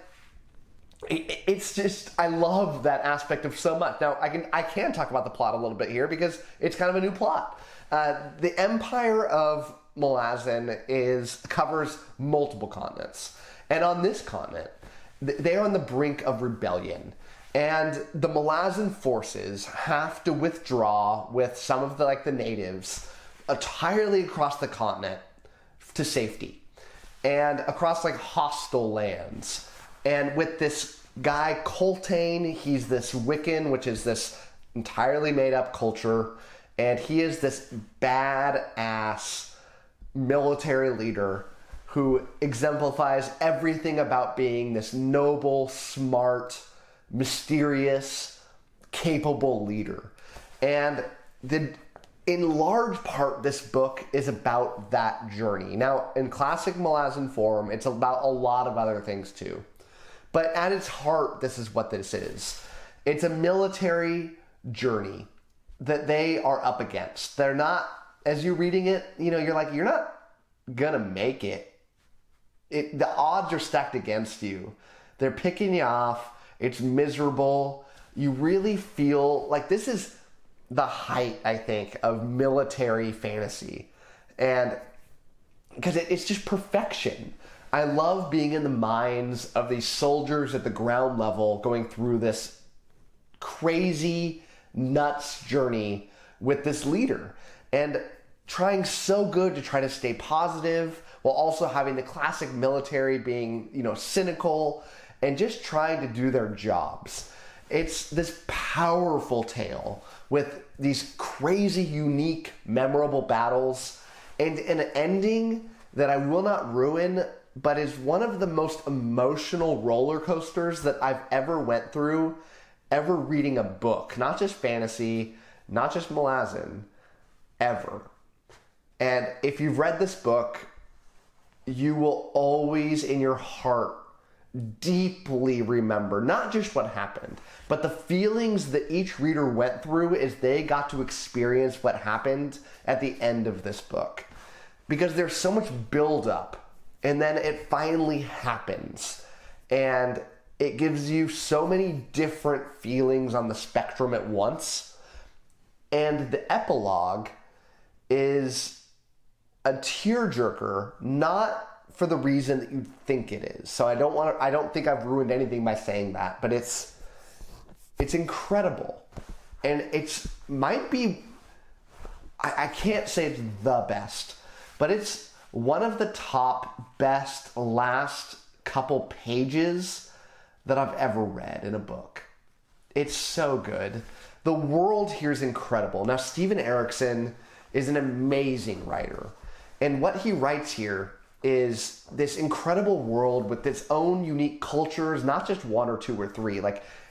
it's just, I love that aspect of so much. Now, I can talk about the plot a little bit here because it's kind of a new plot. The Empire of Malazan covers multiple continents. And on this continent, they are on the brink of rebellion. And the Malazan forces have to withdraw with some of the natives entirely across the continent to safety and across hostile lands. And with this guy 𝐀𝐮𝐲, he's this Wiccan, which is this entirely made up culture, and he is this badass military leader who exemplifies everything about being this noble, smart, mysterious, capable leader. And in large part, this book is about that journey. Now, in classic Malazan form, it's about a lot of other things too. But at its heart, this is what this is. It's a military journey that they are up against. They're not, as you're reading it, you're not gonna make it. The odds are stacked against you. They're picking you off. It's miserable. You really feel like this is the height, I think, of military fantasy. And because it's just perfection. I love being in the minds of these soldiers at the ground level going through this crazy, nuts journey with this leader. And trying so good to try to stay positive while also having the classic military being, cynical and just trying to do their jobs. It's this powerful tale with these crazy, unique, memorable battles and an ending that I will not ruin, but is one of the most emotional roller coasters that I've ever went through, ever reading a book. Not just fantasy, not just Malazan, ever. And if you've read this book, you will always in your heart deeply remember not just what happened, but the feelings that each reader went through as they got to experience what happened at the end of this book. Because there's so much buildup, and then it finally happens. And it gives you so many different feelings on the spectrum at once. And the epilogue is a tearjerker, not for the reason that you think it is. So I don't think I've ruined anything by saying that, but it's incredible. And might be, I can't say it's the best, but it's one of the top best last couple pages that I've ever read in a book. It's so good. The world here is incredible. Now, Steven Erikson is an amazing writer. And what he writes here is this incredible world with its own unique cultures, not just one or two or three,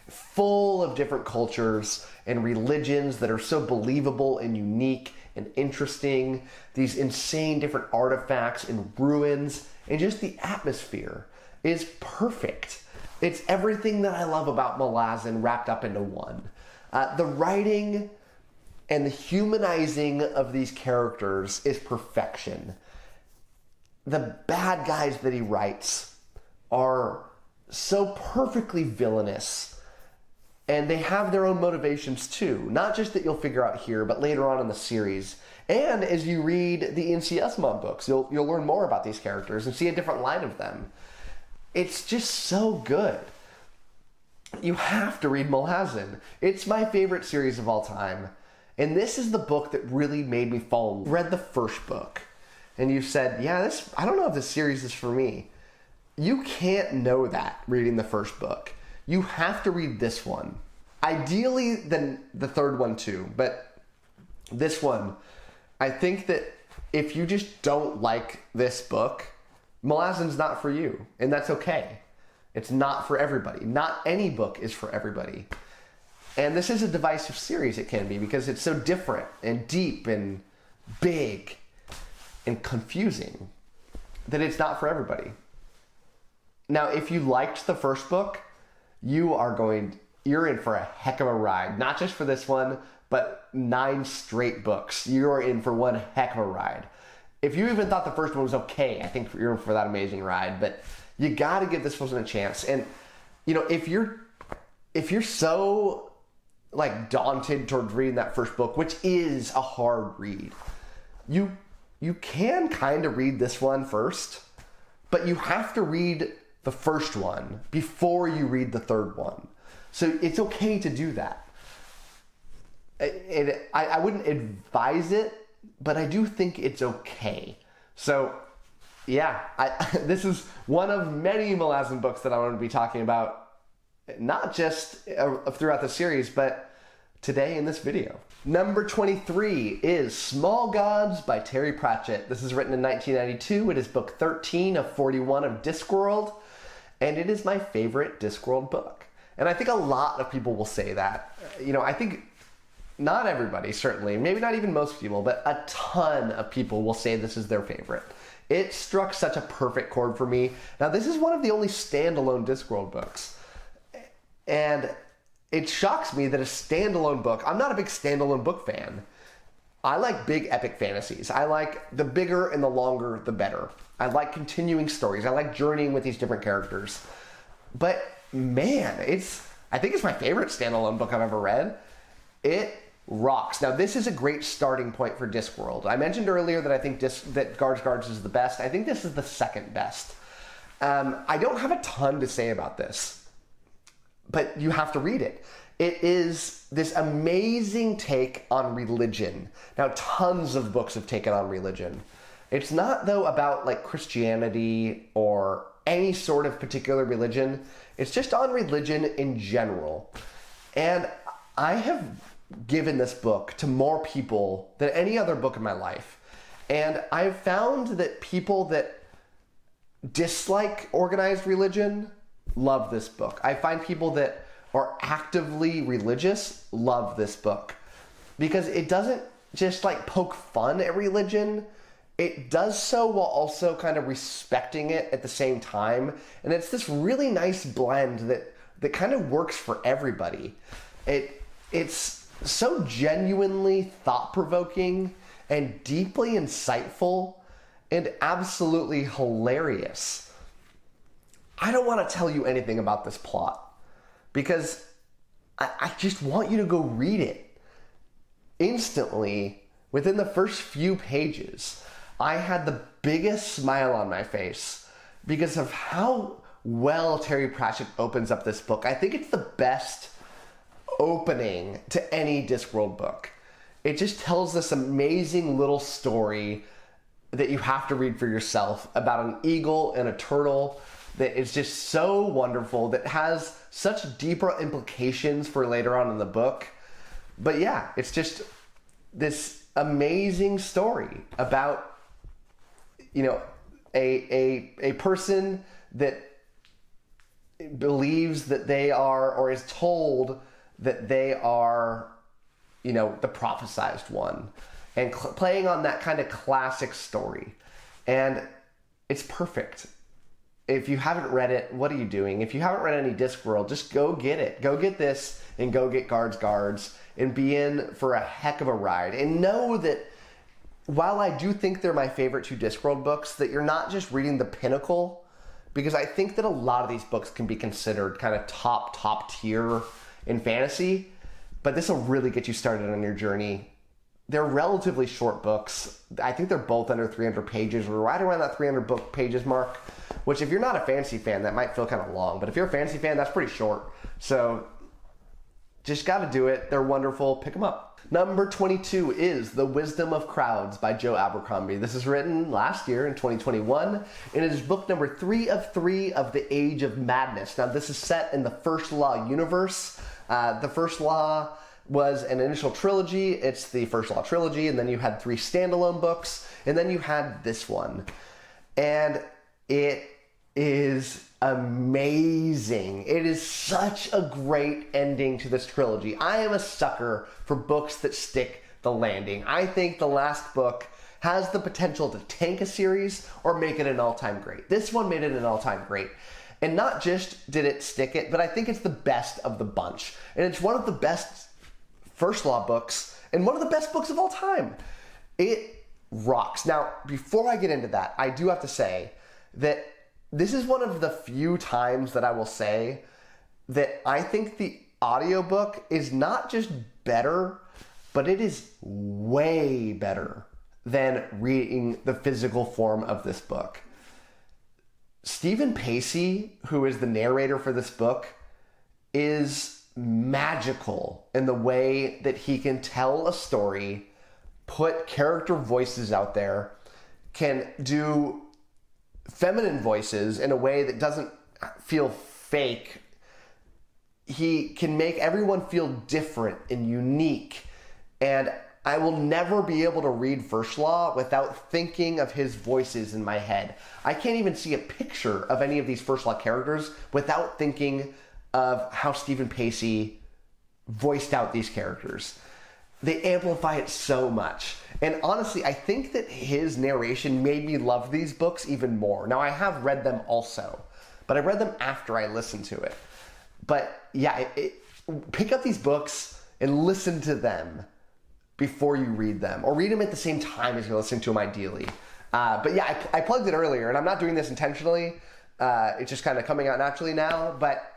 full of different cultures and religions that are so believable and unique and interesting, these insane different artifacts and ruins, and just the atmosphere is perfect. It's everything that I love about Malazan wrapped up into one. The writing and the humanizing of these characters is perfection. The bad guys that he writes are so perfectly villainous, and they have their own motivations too. Not just that you'll figure out here, but later on in the series. And as you read the N.C. Esslemont books, you'll learn more about these characters and see a different line of them. It's just so good. You have to read Malazan. It's my favorite series of all time. And this is the book that really made me fall in love. Read the first book, and you said, yeah, I don't know if this series is for me. You can't know that reading the first book. You have to read this one. Ideally, then the third one too, but this one, I think that if you just don't like this book, Malazan's not for you, and that's okay. It's not for everybody. Not any book is for everybody. And this is a divisive series, it can be, because it's so different and deep and big and confusing that it's not for everybody. Now, if you liked the first book, you're in for a heck of a ride. Not just for this one, but 9 straight books. You're in for one heck of a ride. If you even thought the first one was okay, I think you're in for that amazing ride. But you got to give this one a chance. And if you're so daunted towards reading that first book, which is a hard read, you can kind of read this one first, but you have to read the first one before you read the third one. So it's okay to do that. I wouldn't advise it, but I do think it's okay. So yeah, this is one of many Malazan books that I want to be talking about, not just throughout the series, but today in this video. Number 23 is Small Gods by Terry Pratchett. This is written in 1992. It is book 13 of 41 of Discworld, and it is my favorite Discworld book. And I think a lot of people will say that. You know, I think not everybody, certainly, maybe not even most people, but a ton of people will say this is their favorite. It struck such a perfect chord for me. Now, this is one of the only standalone Discworld books. And it shocks me that a standalone book, I'm not a big standalone book fan. I like big epic fantasies. I like the bigger and the longer, the better. I like continuing stories. I like journeying with these different characters. But man, I think it's my favorite standalone book I've ever read. It rocks. Now, this is a great starting point for Discworld. I mentioned earlier that I think that _Guards is the best. I think this is the second best. I don't have a ton to say about this, but you have to read it. It is this amazing take on religion. Now, tons of books have taken on religion. It's not, though, about like Christianity or any sort of particular religion. It's just on religion in general. And I have given this book to more people than any other book in my life. And I've found that people that dislike organized religion love this book. I find people that are actively religious love this book because it doesn't just like poke fun at religion. It does so while also kind of respecting it at the same time. And it's this really nice blend that kind of works for everybody. It's so genuinely thought-provoking and deeply insightful and absolutely hilarious. I don't want to tell you anything about this plot because I just want you to go read it. Instantly, within the first few pages, I had the biggest smile on my face because of how well Terry Pratchett opens up this book. I think it's the best opening to any Discworld book. It just tells this amazing little story that you have to read for yourself about an eagle and a turtle that is just so wonderful, that has such deeper implications for later on in the book. But yeah, it's just this amazing story about, you know, a person that believes that they are, or is told that they are, you know, the prophesized one, and playing on that kind of classic story. And it's perfect. If you haven't read it, what are you doing? If you haven't read any Discworld, just go get it. Go get this and go get Guards and be in for a heck of a ride. And know that while I do think they're my favorite two Discworld books, that you're not just reading the pinnacle, because I think that a lot of these books can be considered kind of top tier in fantasy, but this will really get you started on your journey. They're relatively short books. I think they're both under 300 pages. We're right around that 300 book pages mark, which if you're not a fantasy fan, that might feel kind of long, but if you're a fantasy fan, that's pretty short. So just got to do it. They're wonderful. Pick them up. Number 22 is The Wisdom of Crowds by Joe Abercrombie. This is written last year in 2021, and it is book number 3 of 3 of The Age of Madness. Now, this is set in the First Law universe. The First Law was an initial trilogy. It's the First Law trilogy, and then you had 3 standalone books, and then you had this one. And it is amazing. It is such a great ending to this trilogy. I am a sucker for books that stick the landing. I think the last book has the potential to tank a series or make it an all-time great. This one made it an all-time great. And not just did it stick it, but I think it's the best of the bunch. And it's one of the best First Law books and one of the best books of all time. It rocks. Now, before I get into that, I do have to say that this is one of the few times that I will say that I think the audiobook is not just better, but it is way better than reading the physical form of this book. Stephen Pacey, who is the narrator for this book, is magical in the way that he can tell a story, put character voices out there, can do feminine voices in a way that doesn't feel fake. He can make everyone feel different and unique. And I will never be able to read First Law without thinking of his voices in my head. I can't even see a picture of any of these First Law characters without thinking of how Stephen Pacey voiced out these characters. They amplify it so much. And honestly, I think that his narration made me love these books even more. Now, I have read them also, but I read them after I listened to it. But yeah, pick up these books and listen to them before you read them, or read them at the same time as you're listening to them, ideally. But yeah, I plugged it earlier, and I'm not doing this intentionally. It's just kind of coming out naturally now. But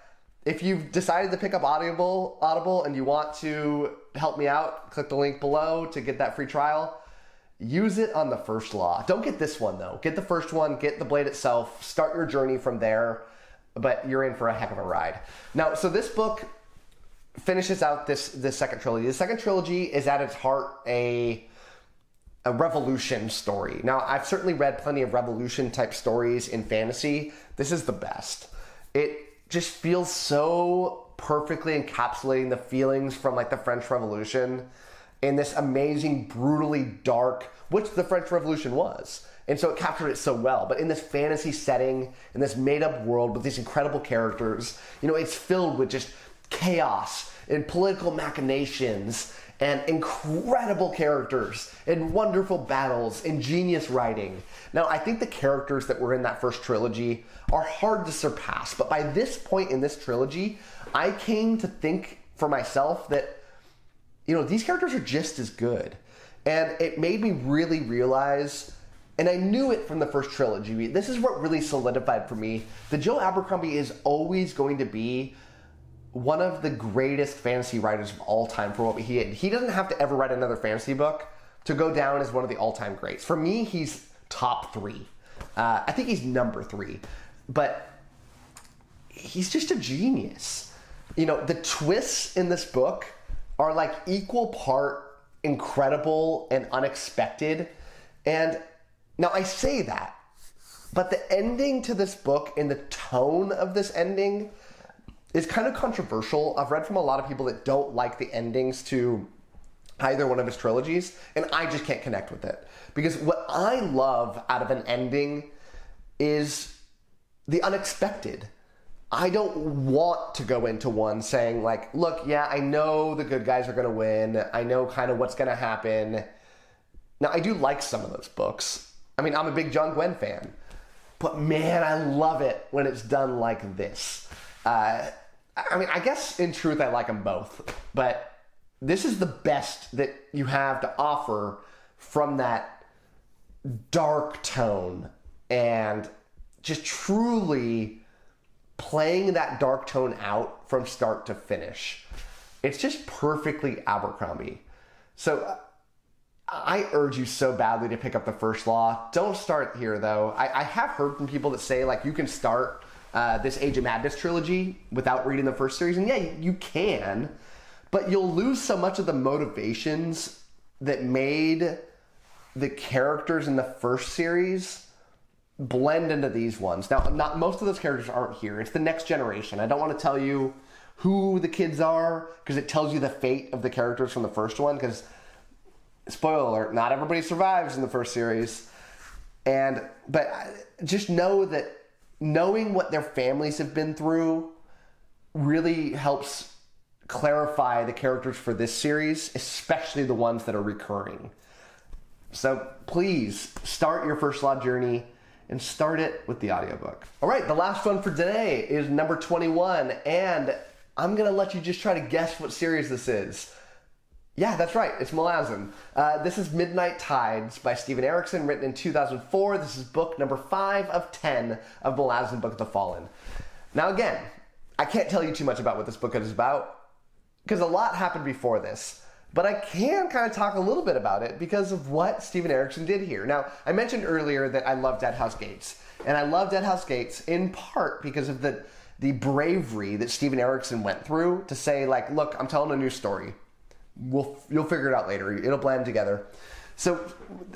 if you've decided to pick up Audible and you want to help me out, click the link below to get that free trial. Use it on the First Law. Don't get this one, though. Get the first one, get the Blade itself, start your journey from there, but you're in for a heck of a ride. Now, so this book finishes out this second trilogy. The second trilogy is at its heart a revolution story. Now, I've certainly read plenty of revolution type stories in fantasy. This is the best. It just feels so perfectly encapsulating the feelings from like the French Revolution in this amazing, brutally dark, which the French Revolution was. And so it captured it so well. But in this fantasy setting, in this made-up world with these incredible characters, you know, it's filled with just chaos and political machinations and incredible characters and wonderful battles and genius writing. Now, I think the characters that were in that first trilogy are hard to surpass, but by this point in this trilogy, I came to think for myself that, you know, these characters are just as good. And it made me really realize, and I knew it from the first trilogy, this is what really solidified for me, that Joe Abercrombie is always going to be one of the greatest fantasy writers of all time for what he did. He doesn't have to ever write another fantasy book to go down as one of the all-time greats. For me, he's top 3. I think he's number 3. But he's just a genius. You know, the twists in this book are like equal part incredible and unexpected. And now I say that, but the ending to this book and the tone of this ending is kind of controversial. I've read from a lot of people that don't like the endings to either one of his trilogies, and I just can't connect with it. Because what I love out of an ending is the unexpected. I don't want to go into one saying like, look, yeah, I know the good guys are going to win. I know kind of what's going to happen. Now, I do like some of those books. I mean, I'm a big John Gwynne fan. But man, I love it when it's done like this. I mean, I guess in truth, I like them both. But this is the best that you have to offer from that dark tone and just truly playing that dark tone out from start to finish. It's just perfectly Abercrombie. So I urge you so badly to pick up the First Law. Don't start here, though. I have heard from people that say, like, you can start this Age of Madness trilogy without reading the first series. And yeah, you can, but you'll lose so much of the motivations that made the characters in the first series blend into these ones. Now, not most of those characters aren't here. It's the next generation. I don't want to tell you who the kids are because it tells you the fate of the characters from the first one, because spoiler alert, not everybody survives in the first series. But just know that knowing what their families have been through really helps clarify the characters for this series, especially the ones that are recurring. So please start your First Law journey and start it with the audiobook. All right, the last one for today is number 21, and I'm gonna let you just try to guess what series this is. Yeah, that's right, it's Malazan. This is Midnight Tides by Steven Erikson, written in 2004. This is book number 5 of 10 of Malazan Book of the Fallen. Now again, I can't tell you too much about what this book is about, because a lot happened before this. But I can kind of talk a little bit about it because of what Steven Erikson did here. Now, I mentioned earlier that I love Deadhouse Gates. And I love Deadhouse Gates in part because of the the bravery that Steven Erikson went through to say, like, look, I'm telling a new story. You'll figure it out later. It'll blend together. So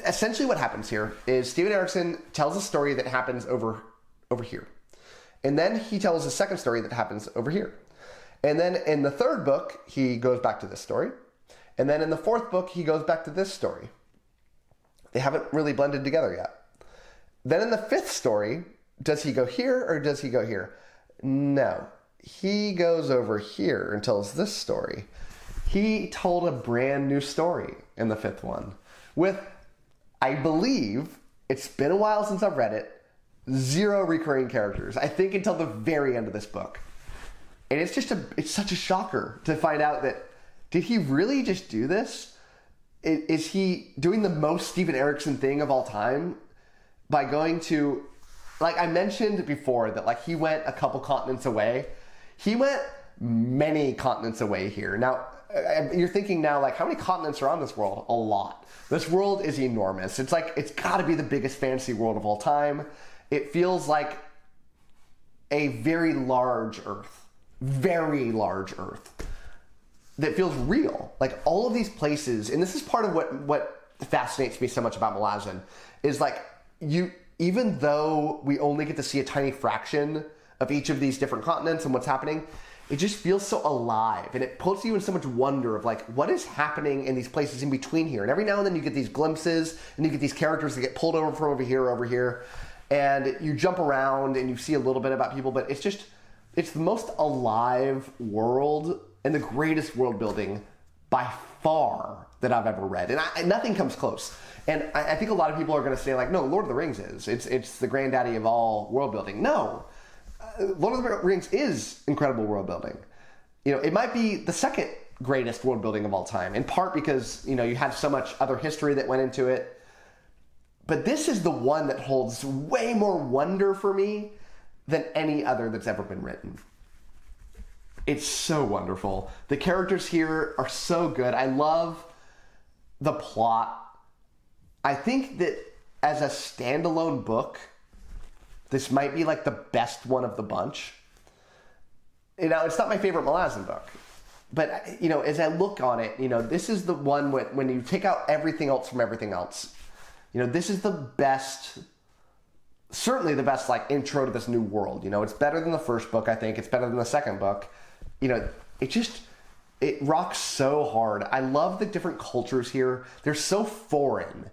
essentially what happens here is Steven Erikson tells a story that happens over here. And then he tells a second story that happens over here. And then in the third book, he goes back to this story. And then in the fourth book, he goes back to this story. They haven't really blended together yet. Then in the fifth story, does he go here or does he go here? No. He goes over here and tells this story. He told a brand new story in the fifth one with, I believe, it's been a while since I've read it, 0 recurring characters. I think until the very end of this book. And it's such a shocker to find out that, did he really just do this? Is he doing the most Steven Erikson thing of all time by going to, like I mentioned before, that like he went a couple continents away. He went many continents away here. Now, you're thinking now, like, how many continents are on this world? A lot. This world is enormous. It's like, it's got to be the biggest fantasy world of all time. It feels like a very large Earth. Very large Earth. That feels real. Like, all of these places, and this is part of what fascinates me so much about Malazan, is like, even though we only get to see a tiny fraction of each of these different continents and what's happening, it just feels so alive, and it puts you in so much wonder of like, what is happening in these places in between here? And every now and then you get these glimpses, and you get these characters that get pulled over from over here, and you jump around and you see a little bit about people, but it's the most alive world and the greatest world building by far that I've ever read. And nothing comes close. And I think a lot of people are going to say like, no, Lord of the Rings is. It's the granddaddy of all world building. No. Lord of the Rings is incredible world building. You know, it might be the second greatest world building of all time, in part because, you know, you had so much other history that went into it. But this is the one that holds way more wonder for me than any other that's ever been written. It's so wonderful. The characters here are so good. I love the plot. I think that as a standalone book, this might be like the best one of the bunch. You know, it's not my favorite Malazan book. But, you know, as I look on it, you know, this is the one when you take out everything else from everything else. You know, this is the best, certainly the best, like, intro to this new world. You know, it's better than the first book, I think. It's better than the second book. You know, it rocks so hard. I love the different cultures here. They're so foreign.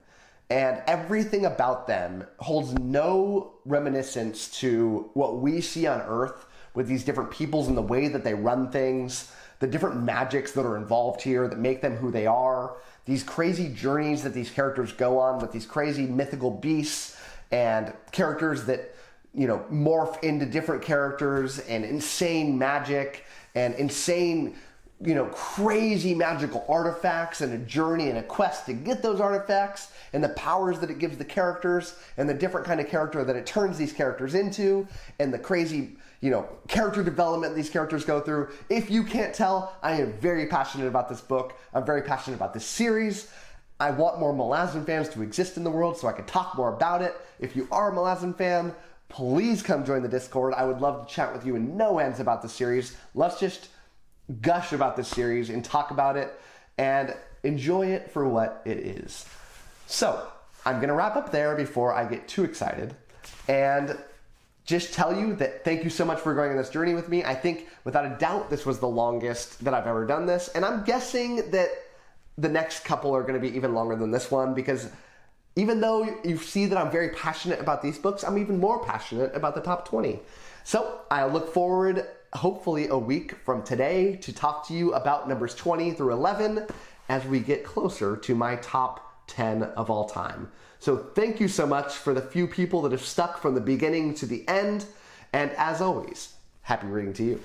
And everything about them holds no reminiscence to what we see on Earth with these different peoples and the way that they run things, the different magics that are involved here that make them who they are, these crazy journeys that these characters go on with these crazy mythical beasts and characters that, you know, morph into different characters, and insane magic and insane, you know, crazy magical artifacts, and a journey and a quest to get those artifacts, and the powers that it gives the characters, and the different kind of character that it turns these characters into, and the crazy, you know, character development these characters go through. If you can't tell, I am very passionate about this book. I'm very passionate about this series. I want more Malazan fans to exist in the world so I can talk more about it. If you are a Malazan fan, please come join the Discord. I would love to chat with you in no ends about the series. Let's just gush about this series and talk about it and enjoy it for what it is. So, I'm going to wrap up there before I get too excited and just tell you that thank you so much for going on this journey with me. I think, without a doubt, this was the longest that I've ever done this, and I'm guessing that the next couple are going to be even longer than this one, because even though you see that I'm very passionate about these books, I'm even more passionate about the top 20. So, I look forward, hopefully a week from today, to talk to you about numbers 20 through 11 as we get closer to my top 10 of all time. So thank you so much for the few people that have stuck from the beginning to the end, and as always, happy reading to you.